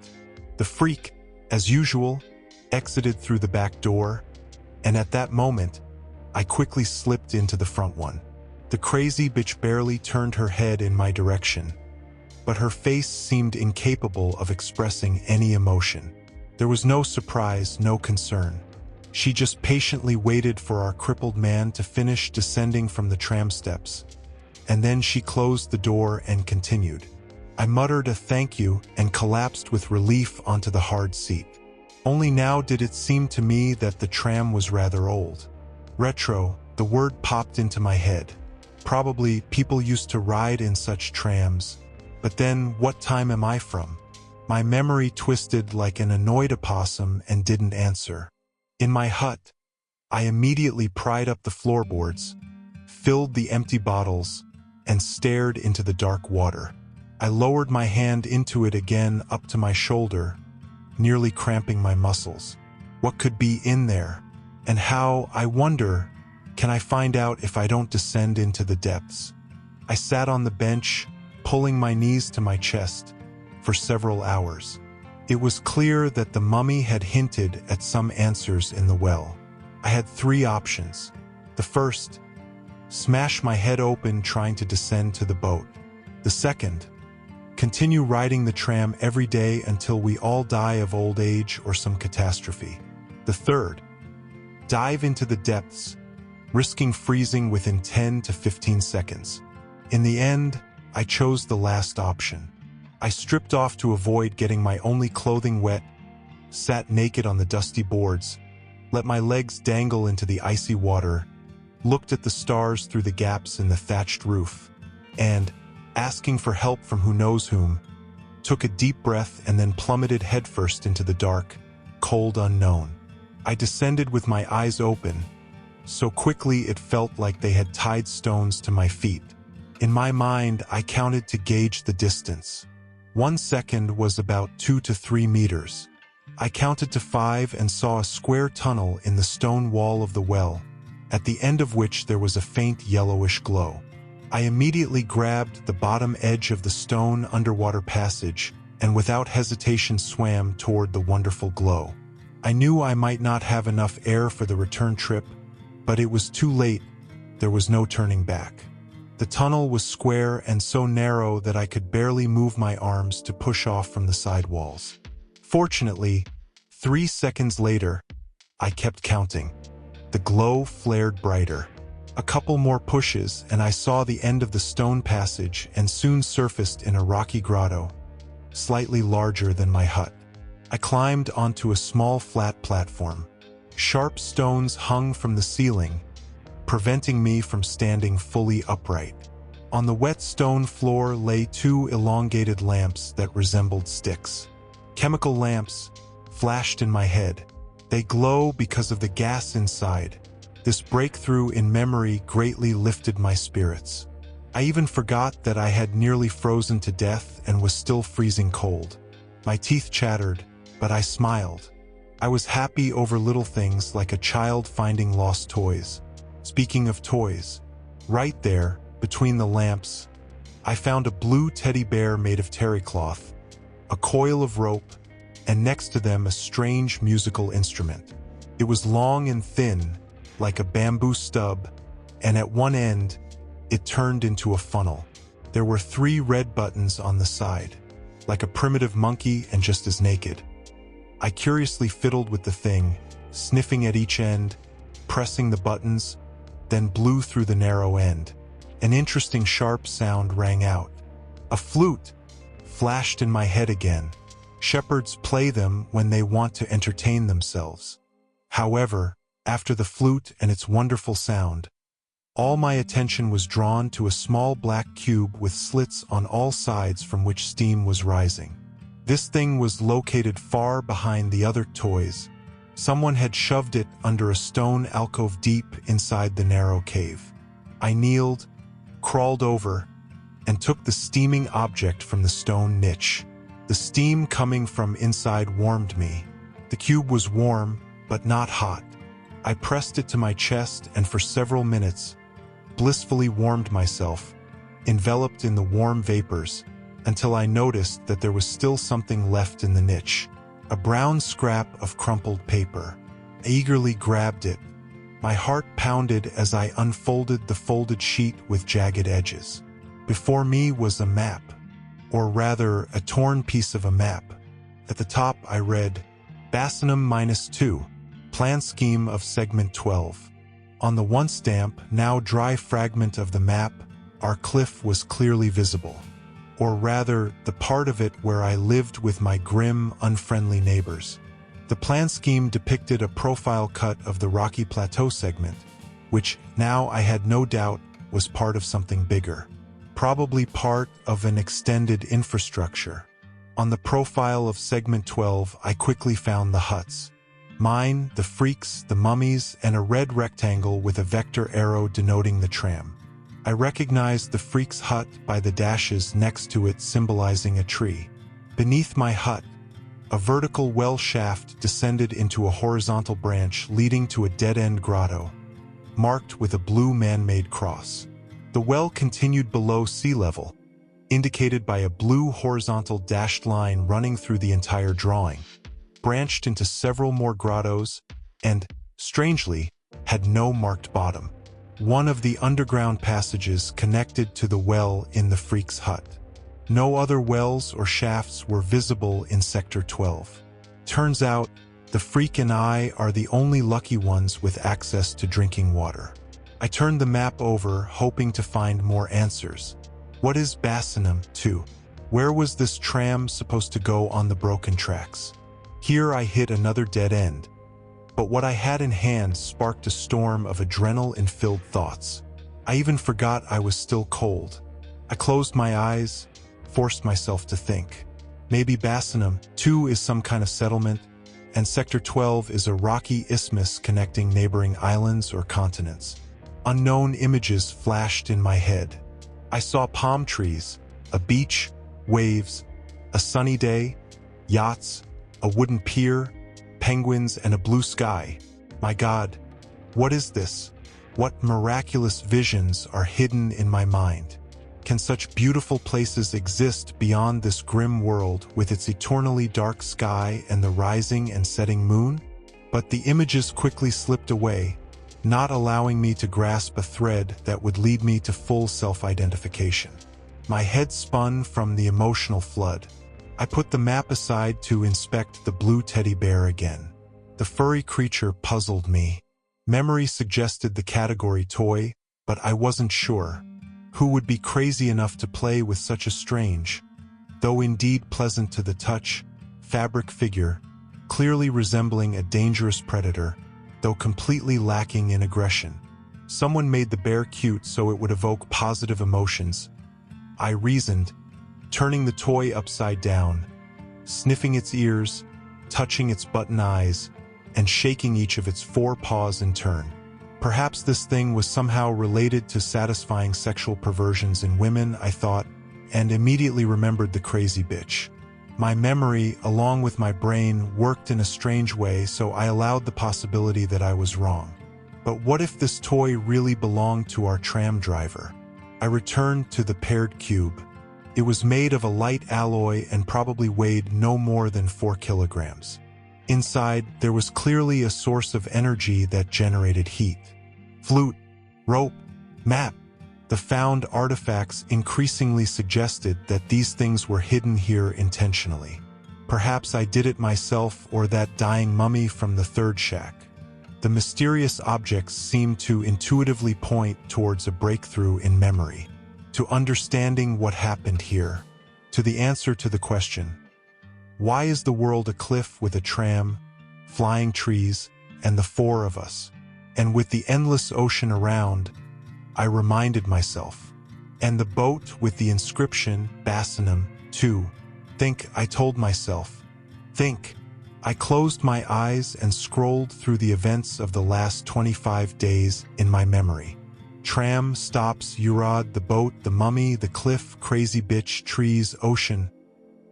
The freak, as usual, exited through the back door, and at that moment, I quickly slipped into the front one. The crazy bitch barely turned her head in my direction, but her face seemed incapable of expressing any emotion. There was no surprise, no concern. She just patiently waited for our crippled man to finish descending from the tram steps, and then she closed the door and continued. I muttered a thank you and collapsed with relief onto the hard seat. Only now did it seem to me that the tram was rather old. Retro, the word popped into my head. Probably people used to ride in such trams, but then what time am I from? My memory twisted like an annoyed opossum and didn't answer. In my hut, I immediately pried up the floorboards, filled the empty bottles, and stared into the dark water. I lowered my hand into it again up to my shoulder, nearly cramping my muscles. What could be in there? And how, I wonder, can I find out if I don't descend into the depths? I sat on the bench, pulling my knees to my chest, for several hours. It was clear that the mummy had hinted at some answers in the well. I had 3 options. The first, smash my head open trying to descend to the boat. The second, continue riding the tram every day until we all die of old age or some catastrophe. The third, dive into the depths, risking freezing within 10 to 15 seconds. In the end, I chose the last option. I stripped off to avoid getting my only clothing wet, sat naked on the dusty boards, let my legs dangle into the icy water, looked at the stars through the gaps in the thatched roof, and, asking for help from who knows whom, took a deep breath and then plummeted headfirst into the dark, cold unknown. I descended with my eyes open, so quickly it felt like they had tied stones to my feet. In my mind, I counted to gauge the distance. 1 second was about 2 to 3 meters. I counted to 5 and saw a square tunnel in the stone wall of the well, at the end of which there was a faint yellowish glow. I immediately grabbed the bottom edge of the stone underwater passage and without hesitation swam toward the wonderful glow. I knew I might not have enough air for the return trip, but it was too late. There was no turning back. The tunnel was square and so narrow that I could barely move my arms to push off from the side walls. Fortunately, 3 seconds later, I kept counting. The glow flared brighter. A couple more pushes and I saw the end of the stone passage and soon surfaced in a rocky grotto, slightly larger than my hut. I climbed onto a small flat platform. Sharp stones hung from the ceiling, preventing me from standing fully upright. On the wet stone floor lay 2 elongated lamps that resembled sticks. Chemical lamps flashed in my head. They glow because of the gas inside. This breakthrough in memory greatly lifted my spirits. I even forgot that I had nearly frozen to death and was still freezing cold. My teeth chattered, but I smiled. I was happy over little things like a child finding lost toys. Speaking of toys, right there, between the lamps, I found a blue teddy bear made of terry cloth, a coil of rope, and next to them a strange musical instrument. It was long and thin, like a bamboo stub, and at one end, it turned into a funnel. There were 3 red buttons on the side, like a primitive monkey and just as naked. I curiously fiddled with the thing, sniffing at each end, pressing the buttons, then blew through the narrow end. An interesting sharp sound rang out. A flute flashed in my head again. Shepherds play them when they want to entertain themselves. However, after the flute and its wonderful sound, all my attention was drawn to a small black cube with slits on all sides from which steam was rising. This thing was located far behind the other toys. Someone had shoved it under a stone alcove deep inside the narrow cave. I kneeled, crawled over, and took the steaming object from the stone niche. The steam coming from inside warmed me. The cube was warm, but not hot. I pressed it to my chest and for several minutes, blissfully warmed myself, enveloped in the warm vapors, until I noticed that there was still something left in the niche. A brown scrap of crumpled paper. I eagerly grabbed it. My heart pounded as I unfolded the folded sheet with jagged edges. Before me was a map, or rather a torn piece of a map. At the top I read, Basinum -2, Plan Scheme of Segment 12. On the once damp, now dry fragment of the map, our cliff was clearly visible. Or rather, the part of it where I lived with my grim, unfriendly neighbors. The plan scheme depicted a profile cut of the rocky plateau segment, which, now I had no doubt, was part of something bigger. Probably part of an extended infrastructure. On the profile of segment 12, I quickly found the huts. Mine, the freaks, the mummies, and a red rectangle with a vector arrow denoting the tram. I recognized the freak's hut by the dashes next to it symbolizing a tree. Beneath my hut, a vertical well shaft descended into a horizontal branch leading to a dead-end grotto, marked with a blue man-made cross. The well continued below sea level, indicated by a blue horizontal dashed line running through the entire drawing, branched into several more grottos, and, strangely, had no marked bottom. One of the underground passages connected to the well in the freak's hut. No other wells or shafts were visible in Sector 12. Turns out, the freak and I are the only lucky ones with access to drinking water. I turned the map over, hoping to find more answers. What is Bassinum, too? Where was this tram supposed to go on the broken tracks? Here I hit another dead end, but what I had in hand sparked a storm of adrenaline-filled thoughts. I even forgot I was still cold. I closed my eyes, forced myself to think. Maybe Bassinum, too, is some kind of settlement, and Sector 12 is a rocky isthmus connecting neighboring islands or continents. Unknown images flashed in my head. I saw palm trees, a beach, waves, a sunny day, yachts, a wooden pier, penguins, and a blue sky. My God, what is this? What miraculous visions are hidden in my mind? Can such beautiful places exist beyond this grim world with its eternally dark sky and the rising and setting moon? But the images quickly slipped away, not allowing me to grasp a thread that would lead me to full self-identification. My head spun from the emotional flood. I put the map aside to inspect the blue teddy bear again. The furry creature puzzled me. Memory suggested the category toy, but I wasn't sure. Who would be crazy enough to play with such a strange, though indeed pleasant to the touch, fabric figure, clearly resembling a dangerous predator, though completely lacking in aggression? Someone made the bear cute so it would evoke positive emotions. I reasoned, turning the toy upside down, sniffing its ears, touching its button eyes, and shaking each of its 4 paws in turn. Perhaps this thing was somehow related to satisfying sexual perversions in women, I thought, and immediately remembered the crazy bitch. My memory, along with my brain, worked in a strange way, so I allowed the possibility that I was wrong. But what if this toy really belonged to our tram driver? I returned to the paired cube. It was made of a light alloy and probably weighed no more than 4 kilograms. Inside, there was clearly a source of energy that generated heat. Flute, rope, map. The found artifacts increasingly suggested that these things were hidden here intentionally. Perhaps I did it myself or that dying mummy from the third shack. The mysterious objects seemed to intuitively point towards a breakthrough in memory, to understanding what happened here, to the answer to the question, why is the world a cliff with a tram, flying trees, and the 4 of us? And with the endless ocean around, I reminded myself. And the boat with the inscription, Bassinum, too. Think, I told myself. Think. I closed my eyes and scrolled through the events of the last 25 days in my memory. Tram, stops, Urad, the boat, the mummy, the cliff, crazy bitch, trees, ocean.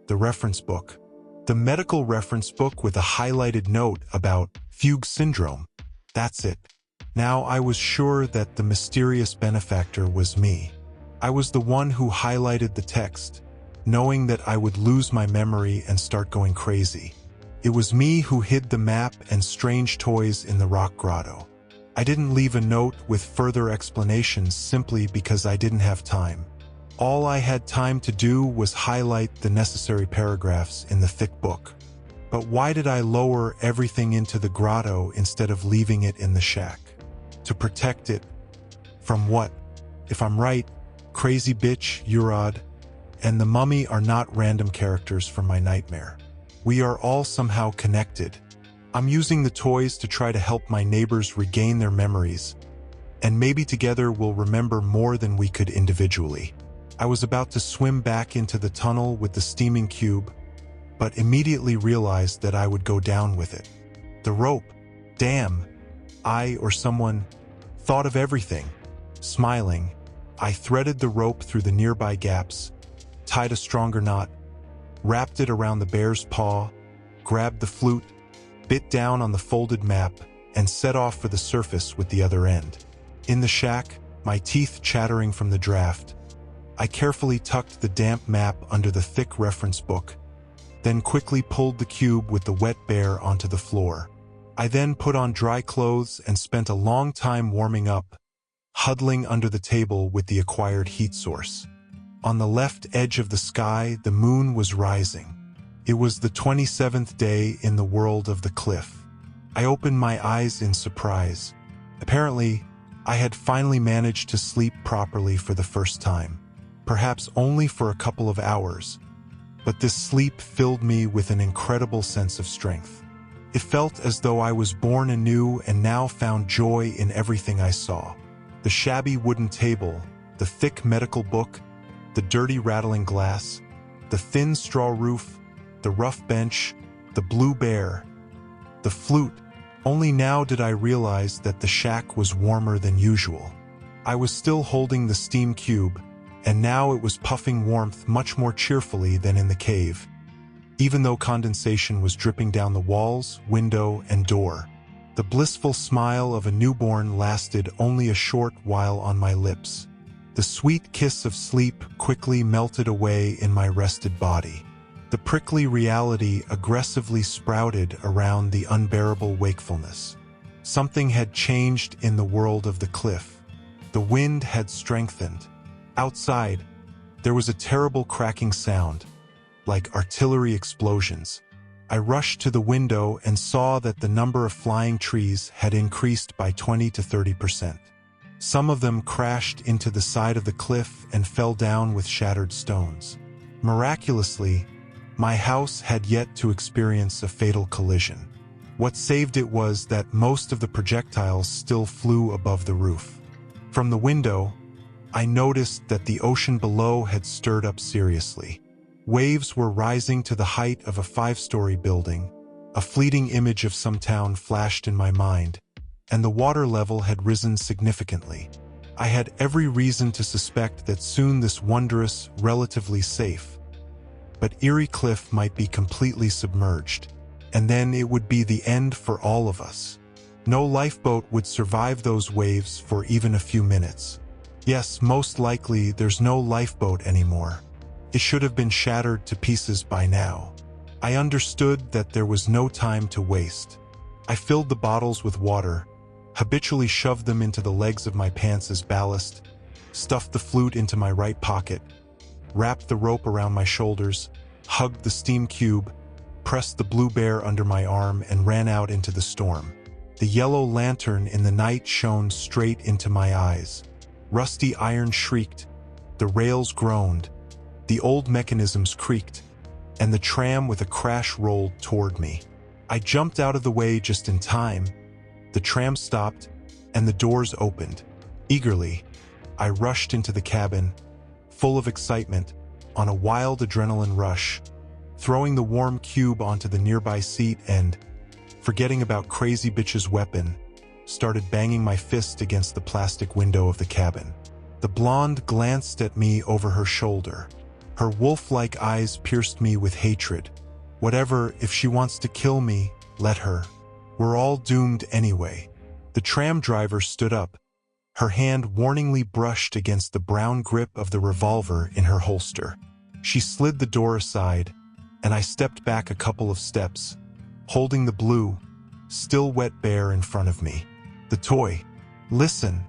The reference book. The medical reference book with a highlighted note about fugue syndrome. That's it. Now I was sure that the mysterious benefactor was me. I was the one who highlighted the text, knowing that I would lose my memory and start going crazy. It was me who hid the map and strange toys in the rock grotto. I didn't leave a note with further explanations simply because I didn't have time. All I had time to do was highlight the necessary paragraphs in the thick book. But why did I lower everything into the grotto instead of leaving it in the shack? To protect it. From what? If I'm right, crazy bitch, Urad, and the mummy are not random characters from my nightmare. We are all somehow connected. I'm using the toys to try to help my neighbors regain their memories, and maybe together we'll remember more than we could individually. I was about to swim back into the tunnel with the steaming cube but immediately realized that I would go down with it. The rope. Damn. I or someone thought of everything. Smiling, I threaded the rope through the nearby gaps, tied a stronger knot, wrapped it around the bear's paw, grabbed the flute, bit down on the folded map, and set off for the surface with the other end. In the shack, my teeth chattering from the draft, I carefully tucked the damp map under the thick reference book, then quickly pulled the cube with the wet bear onto the floor. I then put on dry clothes and spent a long time warming up, huddling under the table with the acquired heat source. On the left edge of the sky, the moon was rising. It was the 27th day in the world of the cliff. I opened my eyes in surprise. Apparently, I had finally managed to sleep properly for the first time, perhaps only for a couple of hours, but this sleep filled me with an incredible sense of strength. It felt as though I was born anew and now found joy in everything I saw. The shabby wooden table, the thick medical book, the dirty rattling glass, the thin straw roof, the rough bench, the blue bear, the flute. Only now did I realize that the shack was warmer than usual. I was still holding the steam cube, and now it was puffing warmth much more cheerfully than in the cave, even though condensation was dripping down the walls, window, and door. The blissful smile of a newborn lasted only a short while on my lips. The sweet kiss of sleep quickly melted away in my rested body. The prickly reality aggressively sprouted around the unbearable wakefulness. Something had changed in the world of the cliff. The wind had strengthened. Outside, there was a terrible cracking sound, like artillery explosions. I rushed to the window and saw that the number of flying trees had increased by 20 to 30%. Some of them crashed into the side of the cliff and fell down with shattered stones. Miraculously, my house had yet to experience a fatal collision. What saved it was that most of the projectiles still flew above the roof. From the window, I noticed that the ocean below had stirred up seriously. Waves were rising to the height of a 5-story building. A fleeting image of some town flashed in my mind, and the water level had risen significantly. I had every reason to suspect that soon this wondrous, relatively safe, but eerie cliff might be completely submerged, and then it would be the end for all of us. No lifeboat would survive those waves for even a few minutes. Yes, most likely there's no lifeboat anymore. It should have been shattered to pieces by now. I understood that there was no time to waste. I filled the bottles with water, habitually shoved them into the legs of my pants as ballast, stuffed the flute into my right pocket, wrapped the rope around my shoulders, hugged the steam cube, pressed the blue bear under my arm, and ran out into the storm. The yellow lantern in the night shone straight into my eyes. Rusty iron shrieked, the rails groaned, the old mechanisms creaked, and the tram with a crash rolled toward me. I jumped out of the way just in time. The tram stopped, and the doors opened. Eagerly, I rushed into the cabin, full of excitement, on a wild adrenaline rush, throwing the warm cube onto the nearby seat and, forgetting about crazy bitch's weapon, started banging my fist against the plastic window of the cabin. The blonde glanced at me over her shoulder. Her wolf-like eyes pierced me with hatred. Whatever, if she wants to kill me, let her. We're all doomed anyway. The tram driver stood up. Her hand warningly brushed against the brown grip of the revolver in her holster. She slid the door aside, and I stepped back a couple of steps, holding the blue, still wet bear in front of me. The toy. Listen,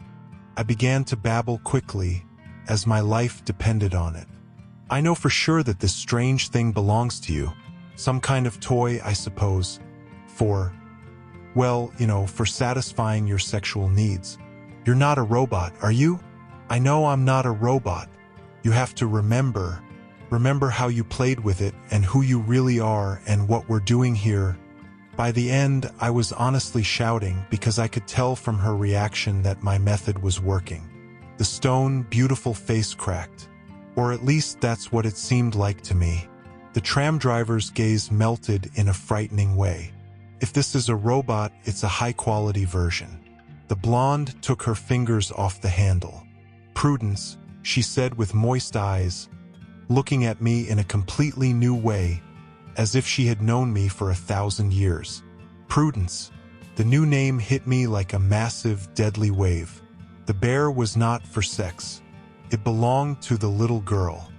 I began to babble quickly, as my life depended on it. I know for sure that this strange thing belongs to you. Some kind of toy, I suppose. For satisfying your sexual needs. You're not a robot, are you? I know I'm not a robot. You have to remember how you played with it and who you really are and what we're doing here. By the end, I was honestly shouting because I could tell from her reaction that my method was working. The stone, beautiful face cracked. Or at least that's what it seemed like to me. The tram driver's gaze melted in a frightening way. If this is a robot, it's a high-quality version. The blonde took her fingers off the handle. "Prudence," she said with moist eyes, looking at me in a completely new way, as if she had known me for 1,000 years. Prudence. The new name hit me like a massive, deadly wave. The bear was not for sex. It belonged to the little girl.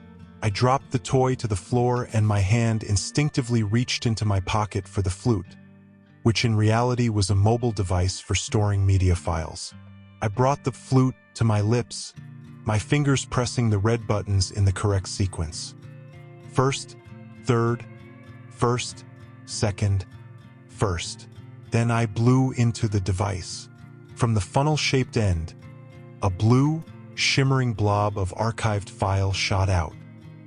I dropped the toy to the floor and my hand instinctively reached into my pocket for the flute, which in reality was a mobile device for storing media files. I brought the flute to my lips, my fingers pressing the red buttons in the correct sequence. First, third, first, second, first. Then I blew into the device. From the funnel-shaped end, a blue, shimmering blob of archived file shot out.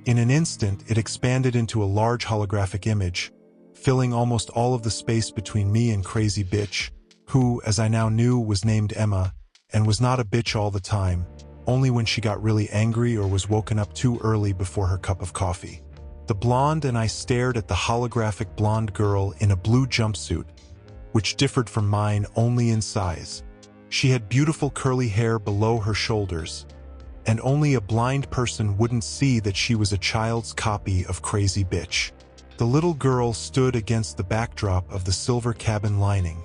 In an instant, it expanded into a large holographic image, filling almost all of the space between me and Crazy Bitch, who, as I now knew, was named Emma, and was not a bitch all the time, only when she got really angry or was woken up too early before her cup of coffee. The blonde and I stared at the holographic blonde girl in a blue jumpsuit, which differed from mine only in size. She had beautiful curly hair below her shoulders, and only a blind person wouldn't see that she was a child's copy of Crazy Bitch. The little girl stood against the backdrop of the silver cabin lining,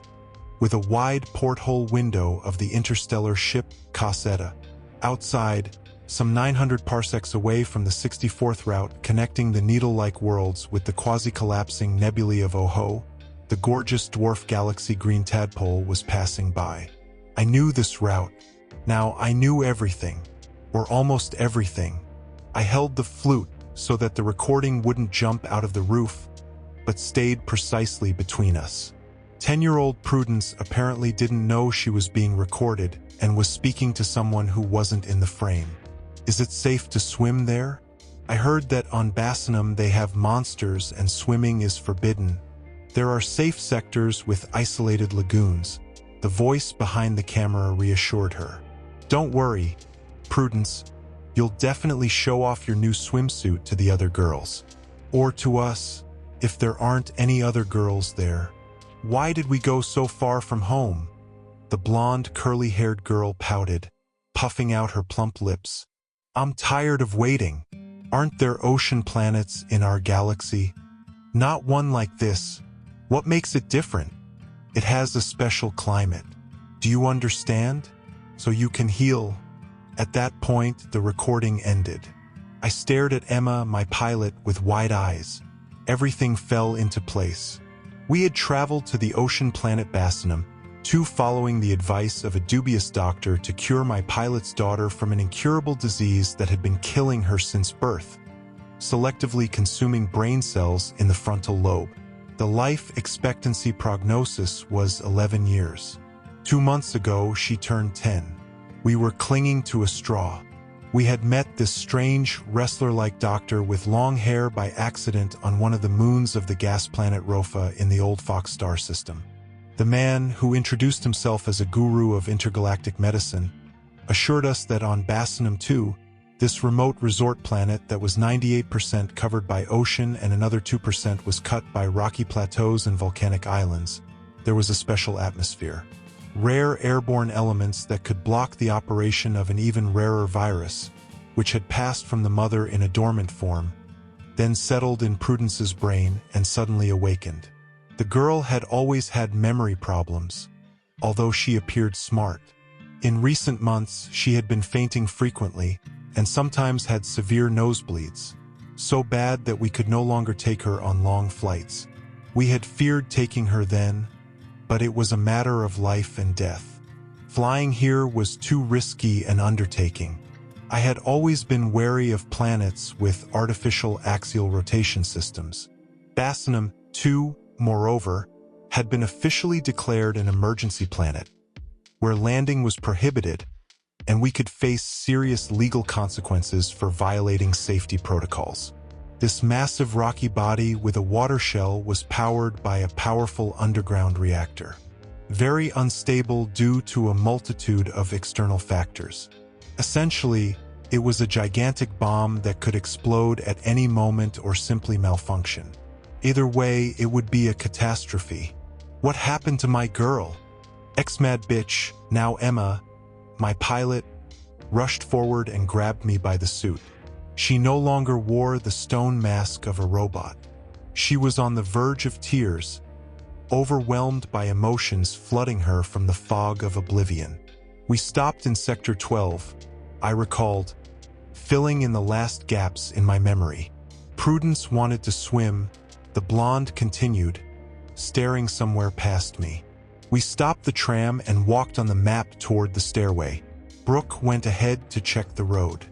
with a wide porthole window of the interstellar ship Cassetta. Outside, some 900 parsecs away from the 64th route connecting the needle-like worlds with the quasi-collapsing nebulae of Oho, the gorgeous dwarf galaxy green tadpole was passing by. I knew this route. Now I knew everything, or almost everything. I held the flute so that the recording wouldn't jump out of the roof, but stayed precisely between us. 10-year-old Prudence apparently didn't know she was being recorded and was speaking to someone who wasn't in the frame. Is it safe to swim there? I heard that on Bassanum they have monsters and swimming is forbidden. There are safe sectors with isolated lagoons. The voice behind the camera reassured her. Don't worry, Prudence. You'll definitely show off your new swimsuit to the other girls. Or to us, if there aren't any other girls there. Why did we go so far from home? The blonde, curly-haired girl pouted, puffing out her plump lips. I'm tired of waiting. Aren't there ocean planets in our galaxy? Not one like this. What makes it different? It has a special climate. Do you understand? So you can heal. At that point, the recording ended. I stared at Emma, my pilot, with wide eyes. Everything fell into place. We had traveled to the ocean planet Bassanum, following the advice of a dubious doctor to cure my pilot's daughter from an incurable disease that had been killing her since birth, selectively consuming brain cells in the frontal lobe. The life expectancy prognosis was 11 years. 2 months ago, she turned 10. We were clinging to a straw. We had met this strange, wrestler-like doctor with long hair by accident on one of the moons of the gas planet Rofa in the old Fox star system. The man, who introduced himself as a guru of intergalactic medicine, assured us that on Bassanum 2, this remote resort planet that was 98% covered by ocean and another 2% was cut by rocky plateaus and volcanic islands, there was a special atmosphere. Rare airborne elements that could block the operation of an even rarer virus, which had passed from the mother in a dormant form, then settled in Prudence's brain and suddenly awakened. The girl had always had memory problems, although she appeared smart. In recent months, she had been fainting frequently and sometimes had severe nosebleeds, so bad that we could no longer take her on long flights. We had feared taking her then, but it was a matter of life and death. Flying here was too risky an undertaking. I had always been wary of planets with artificial axial rotation systems. Bassanum 2, moreover, had been officially declared an emergency planet, where landing was prohibited, and we could face serious legal consequences for violating safety protocols. This massive rocky body with a water shell was powered by a powerful underground reactor, very unstable due to a multitude of external factors. Essentially, It was a gigantic bomb that could explode at any moment or simply malfunction. Either way, it would be a catastrophe. What happened to my girl? Ex-mad bitch, now Emma, my pilot, rushed forward and grabbed me by the suit. She no longer wore the stone mask of a robot. She was on the verge of tears, overwhelmed by emotions flooding her from the fog of oblivion. We stopped in Sector 12, I recalled, filling in the last gaps in my memory. Prudence wanted to swim, the blonde continued, staring somewhere past me. We stopped the tram and walked on the map toward the stairway. Brooke went ahead to check the road.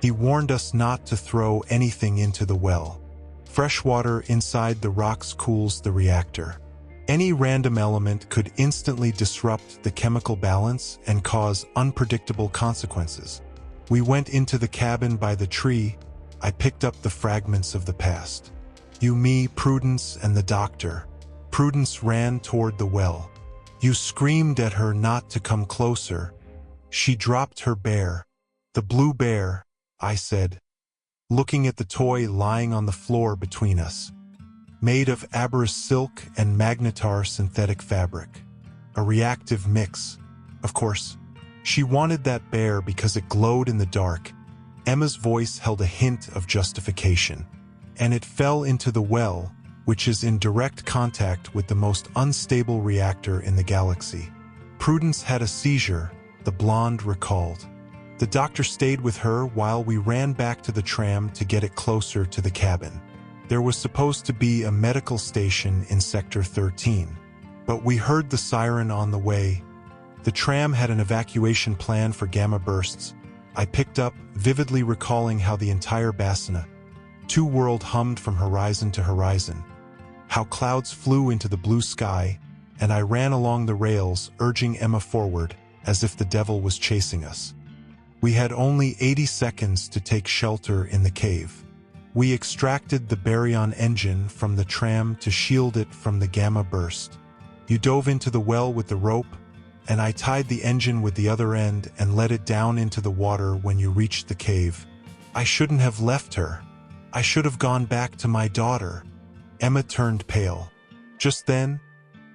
He warned us not to throw anything into the well. Fresh water inside the rocks cools the reactor. Any random element could instantly disrupt the chemical balance and cause unpredictable consequences. We went into the cabin by the tree. I picked up the fragments of the past. You, me, Prudence, and the doctor. Prudence ran toward the well. You screamed at her not to come closer. She dropped her bear. The blue bear, I said, looking at the toy lying on the floor between us. Made of Aberus silk and Magnetar synthetic fabric. A reactive mix, of course. She wanted that bear because it glowed in the dark. Emma's voice held a hint of justification. And it fell into the well, which is in direct contact with the most unstable reactor in the galaxy. Prudence had a seizure, the blonde recalled. The doctor stayed with her while we ran back to the tram to get it closer to the cabin. There was supposed to be a medical station in Sector 13, but we heard the siren on the way. The tram had an evacuation plan for gamma bursts. I picked up, vividly recalling how the entire Basina, two-world hummed from horizon to horizon, how clouds flew into the blue sky, and I ran along the rails, urging Emma forward, as if the devil was chasing us. We had only 80 seconds to take shelter in the cave. We extracted the baryon engine from the tram to shield it from the gamma burst. You dove into the well with the rope, and I tied the engine with the other end and let it down into the water when you reached the cave. I shouldn't have left her. I should have gone back to my daughter. Emma turned pale. Just then,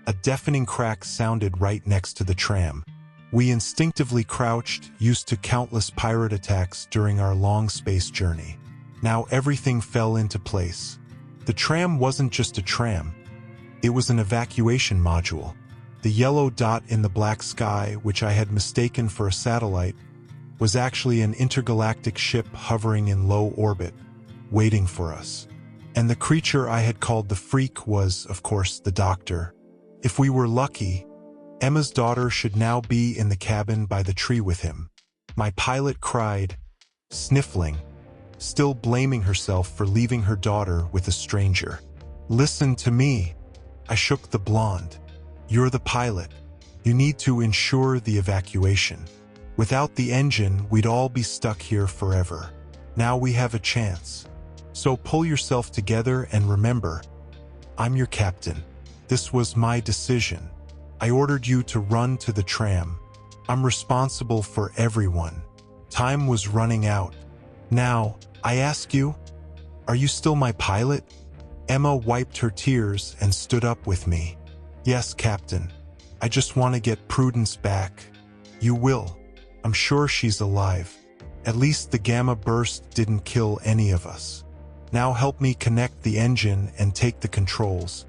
a deafening crack sounded right next to the tram. We instinctively crouched, used to countless pirate attacks during our long space journey. Now everything fell into place. The tram wasn't just a tram. It was an evacuation module. The yellow dot in the black sky, which I had mistaken for a satellite, was actually an intergalactic ship hovering in low orbit, waiting for us. And the creature I had called the Freak was, of course, the doctor. If we were lucky, Emma's daughter should now be in the cabin by the tree with him. My pilot cried, sniffling, still blaming herself for leaving her daughter with a stranger. Listen to me. I shook the blonde. You're the pilot. You need to ensure the evacuation. Without the engine, we'd all be stuck here forever. Now we have a chance. So pull yourself together and remember, I'm your captain. This was my decision. I ordered you to run to the tram. I'm responsible for everyone. Time was running out. Now, I ask you, are you still my pilot? Emma wiped her tears and stood up with me. Yes, Captain. I just want to get Prudence back. You will. I'm sure she's alive. At least the gamma burst didn't kill any of us. Now help me connect the engine and take the controls.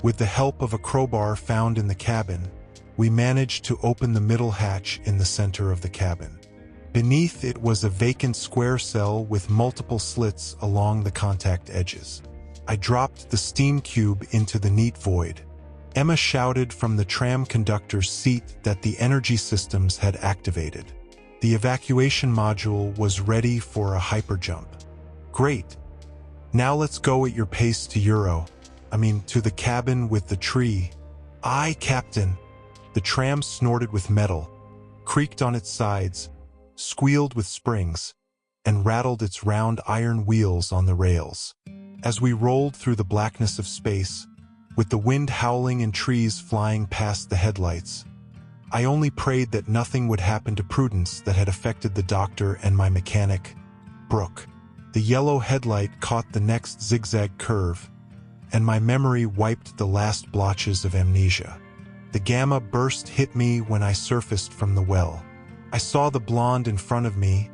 With the help of a crowbar found in the cabin, we managed to open the middle hatch in the center of the cabin. Beneath it was a vacant square cell with multiple slits along the contact edges. I dropped the steam cube into the neat void. Emma shouted from the tram conductor's seat that the energy systems had activated. The evacuation module was ready for a hyperjump. Great. Now let's go at your pace to to the cabin with the tree. Aye, Captain. The tram snorted with metal, creaked on its sides, squealed with springs, and rattled its round iron wheels on the rails. As we rolled through the blackness of space, with the wind howling and trees flying past the headlights, I only prayed that nothing would happen to Prudence that had affected the doctor and my mechanic, Brooke. The yellow headlight caught the next zigzag curve, and my memory wiped the last blotches of amnesia. The gamma burst hit me when I surfaced from the well. I saw the blonde in front of me,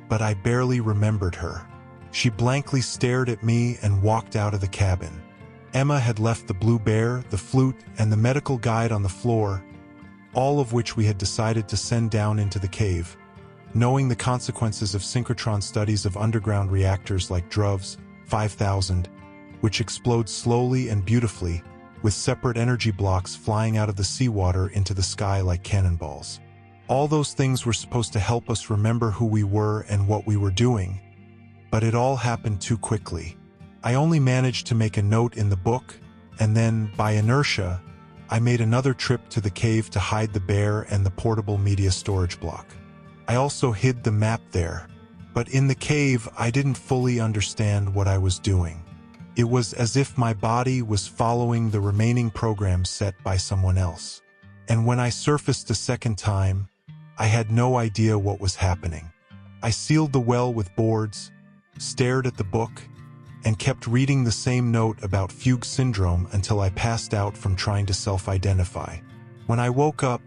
but I barely remembered her. She blankly stared at me and walked out of the cabin. Emma had left the blue bear, the flute, and the medical guide on the floor, all of which we had decided to send down into the cave. Knowing the consequences of synchrotron studies of underground reactors like Druv's 5000, which explode slowly and beautifully, with separate energy blocks flying out of the seawater into the sky like cannonballs. All those things were supposed to help us remember who we were and what we were doing, but it all happened too quickly. I only managed to make a note in the book, and then, by inertia, I made another trip to the cave to hide the bear and the portable media storage block. I also hid the map there, but in the cave I didn't fully understand what I was doing. It was as if my body was following the remaining program set by someone else. And when I surfaced a second time, I had no idea what was happening. I sealed the well with boards, stared at the book, and kept reading the same note about fugue syndrome until I passed out from trying to self-identify. When I woke up,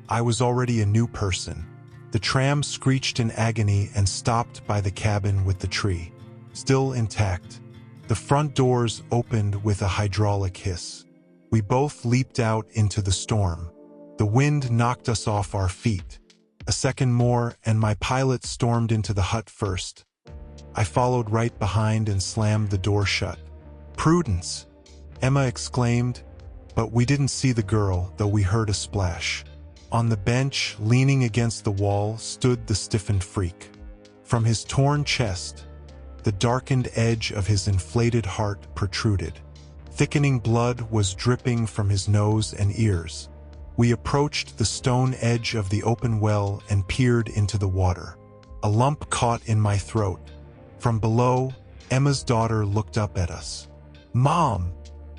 I was already a new person. The tram screeched in agony and stopped by the cabin with the tree, still intact. The front doors opened with a hydraulic hiss. We both leaped out into the storm. The wind knocked us off our feet. A second more, and my pilot stormed into the hut first. I followed right behind and slammed the door shut. "Prudence!" Emma exclaimed, but we didn't see the girl, though we heard a splash. On the bench, leaning against the wall, stood the stiffened freak. From his torn chest, the darkened edge of his inflated heart protruded. Thickening blood was dripping from his nose and ears. We approached the stone edge of the open well and peered into the water. A lump caught in my throat. From below, Emma's daughter looked up at us. "Mom!"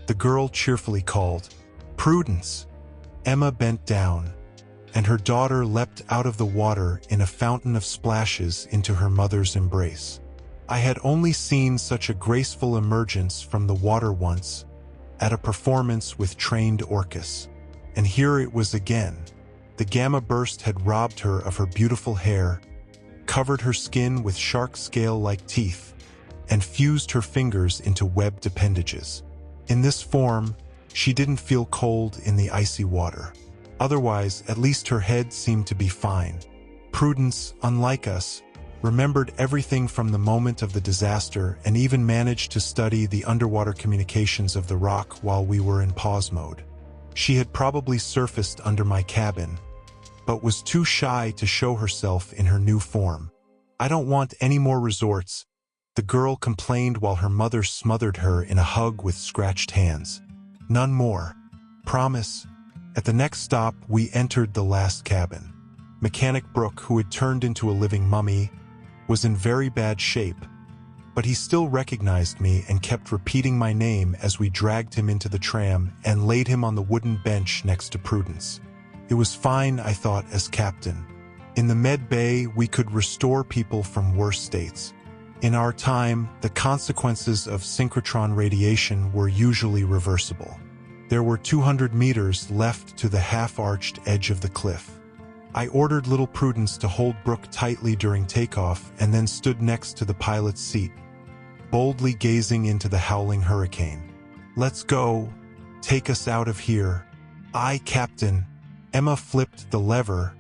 the girl cheerfully called. "Prudence!" Emma bent down, and her daughter leapt out of the water in a fountain of splashes into her mother's embrace. I had only seen such a graceful emergence from the water once, at a performance with trained orcas. And here it was again. The gamma burst had robbed her of her beautiful hair, covered her skin with shark scale-like teeth, and fused her fingers into webbed appendages. In this form, she didn't feel cold in the icy water. Otherwise, at least her head seemed to be fine. Prudence, unlike us, remembered everything from the moment of the disaster and even managed to study the underwater communications of the rock while we were in pause mode. She had probably surfaced under my cabin, but was too shy to show herself in her new form. "I don't want any more resorts," the girl complained while her mother smothered her in a hug with scratched hands. "None more. Promise." At the next stop, we entered the last cabin. Mechanic Brooke, who had turned into a living mummy, was in very bad shape, but he still recognized me and kept repeating my name as we dragged him into the tram and laid him on the wooden bench next to Prudence. It was fine, I thought, as captain. In the med bay, we could restore people from worse states. In our time, the consequences of synchrotron radiation were usually reversible. There were 200 meters left to the half-arched edge of the cliff. I ordered little Prudence to hold Brooke tightly during takeoff and then stood next to the pilot's seat, boldly gazing into the howling hurricane. "Let's go. Take us out of here." "Aye, Captain." Emma flipped the lever,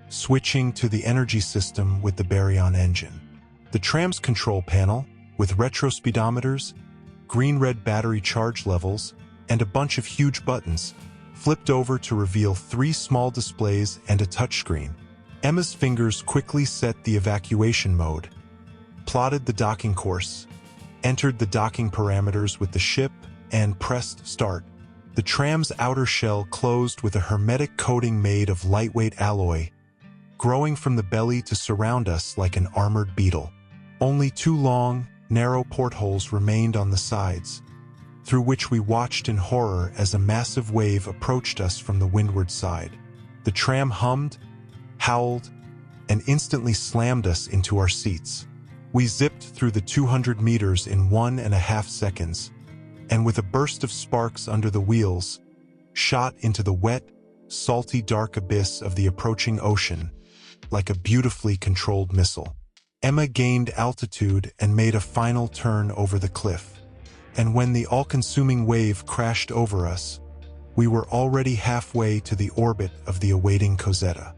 switching to the energy system with the baryon engine. The tram's control panel, with retro speedometers, green-red battery charge levels, and a bunch of huge buttons, flipped over to reveal 3 small displays and a touchscreen. Emma's fingers quickly set the evacuation mode, plotted the docking course, entered the docking parameters with the ship, and pressed start. The tram's outer shell closed with a hermetic coating made of lightweight alloy, growing from the belly to surround us like an armored beetle. Only 2 long, narrow portholes remained on the sides, through which we watched in horror as a massive wave approached us from the windward side. The tram hummed, howled, and instantly slammed us into our seats. We zipped through the 200 meters in 1.5 seconds, and with a burst of sparks under the wheels, shot into the wet, salty dark abyss of the approaching ocean like a beautifully controlled missile. Emma gained altitude and made a final turn over the cliff, and when the all-consuming wave crashed over us, we were already halfway to the orbit of the awaiting Cosetta.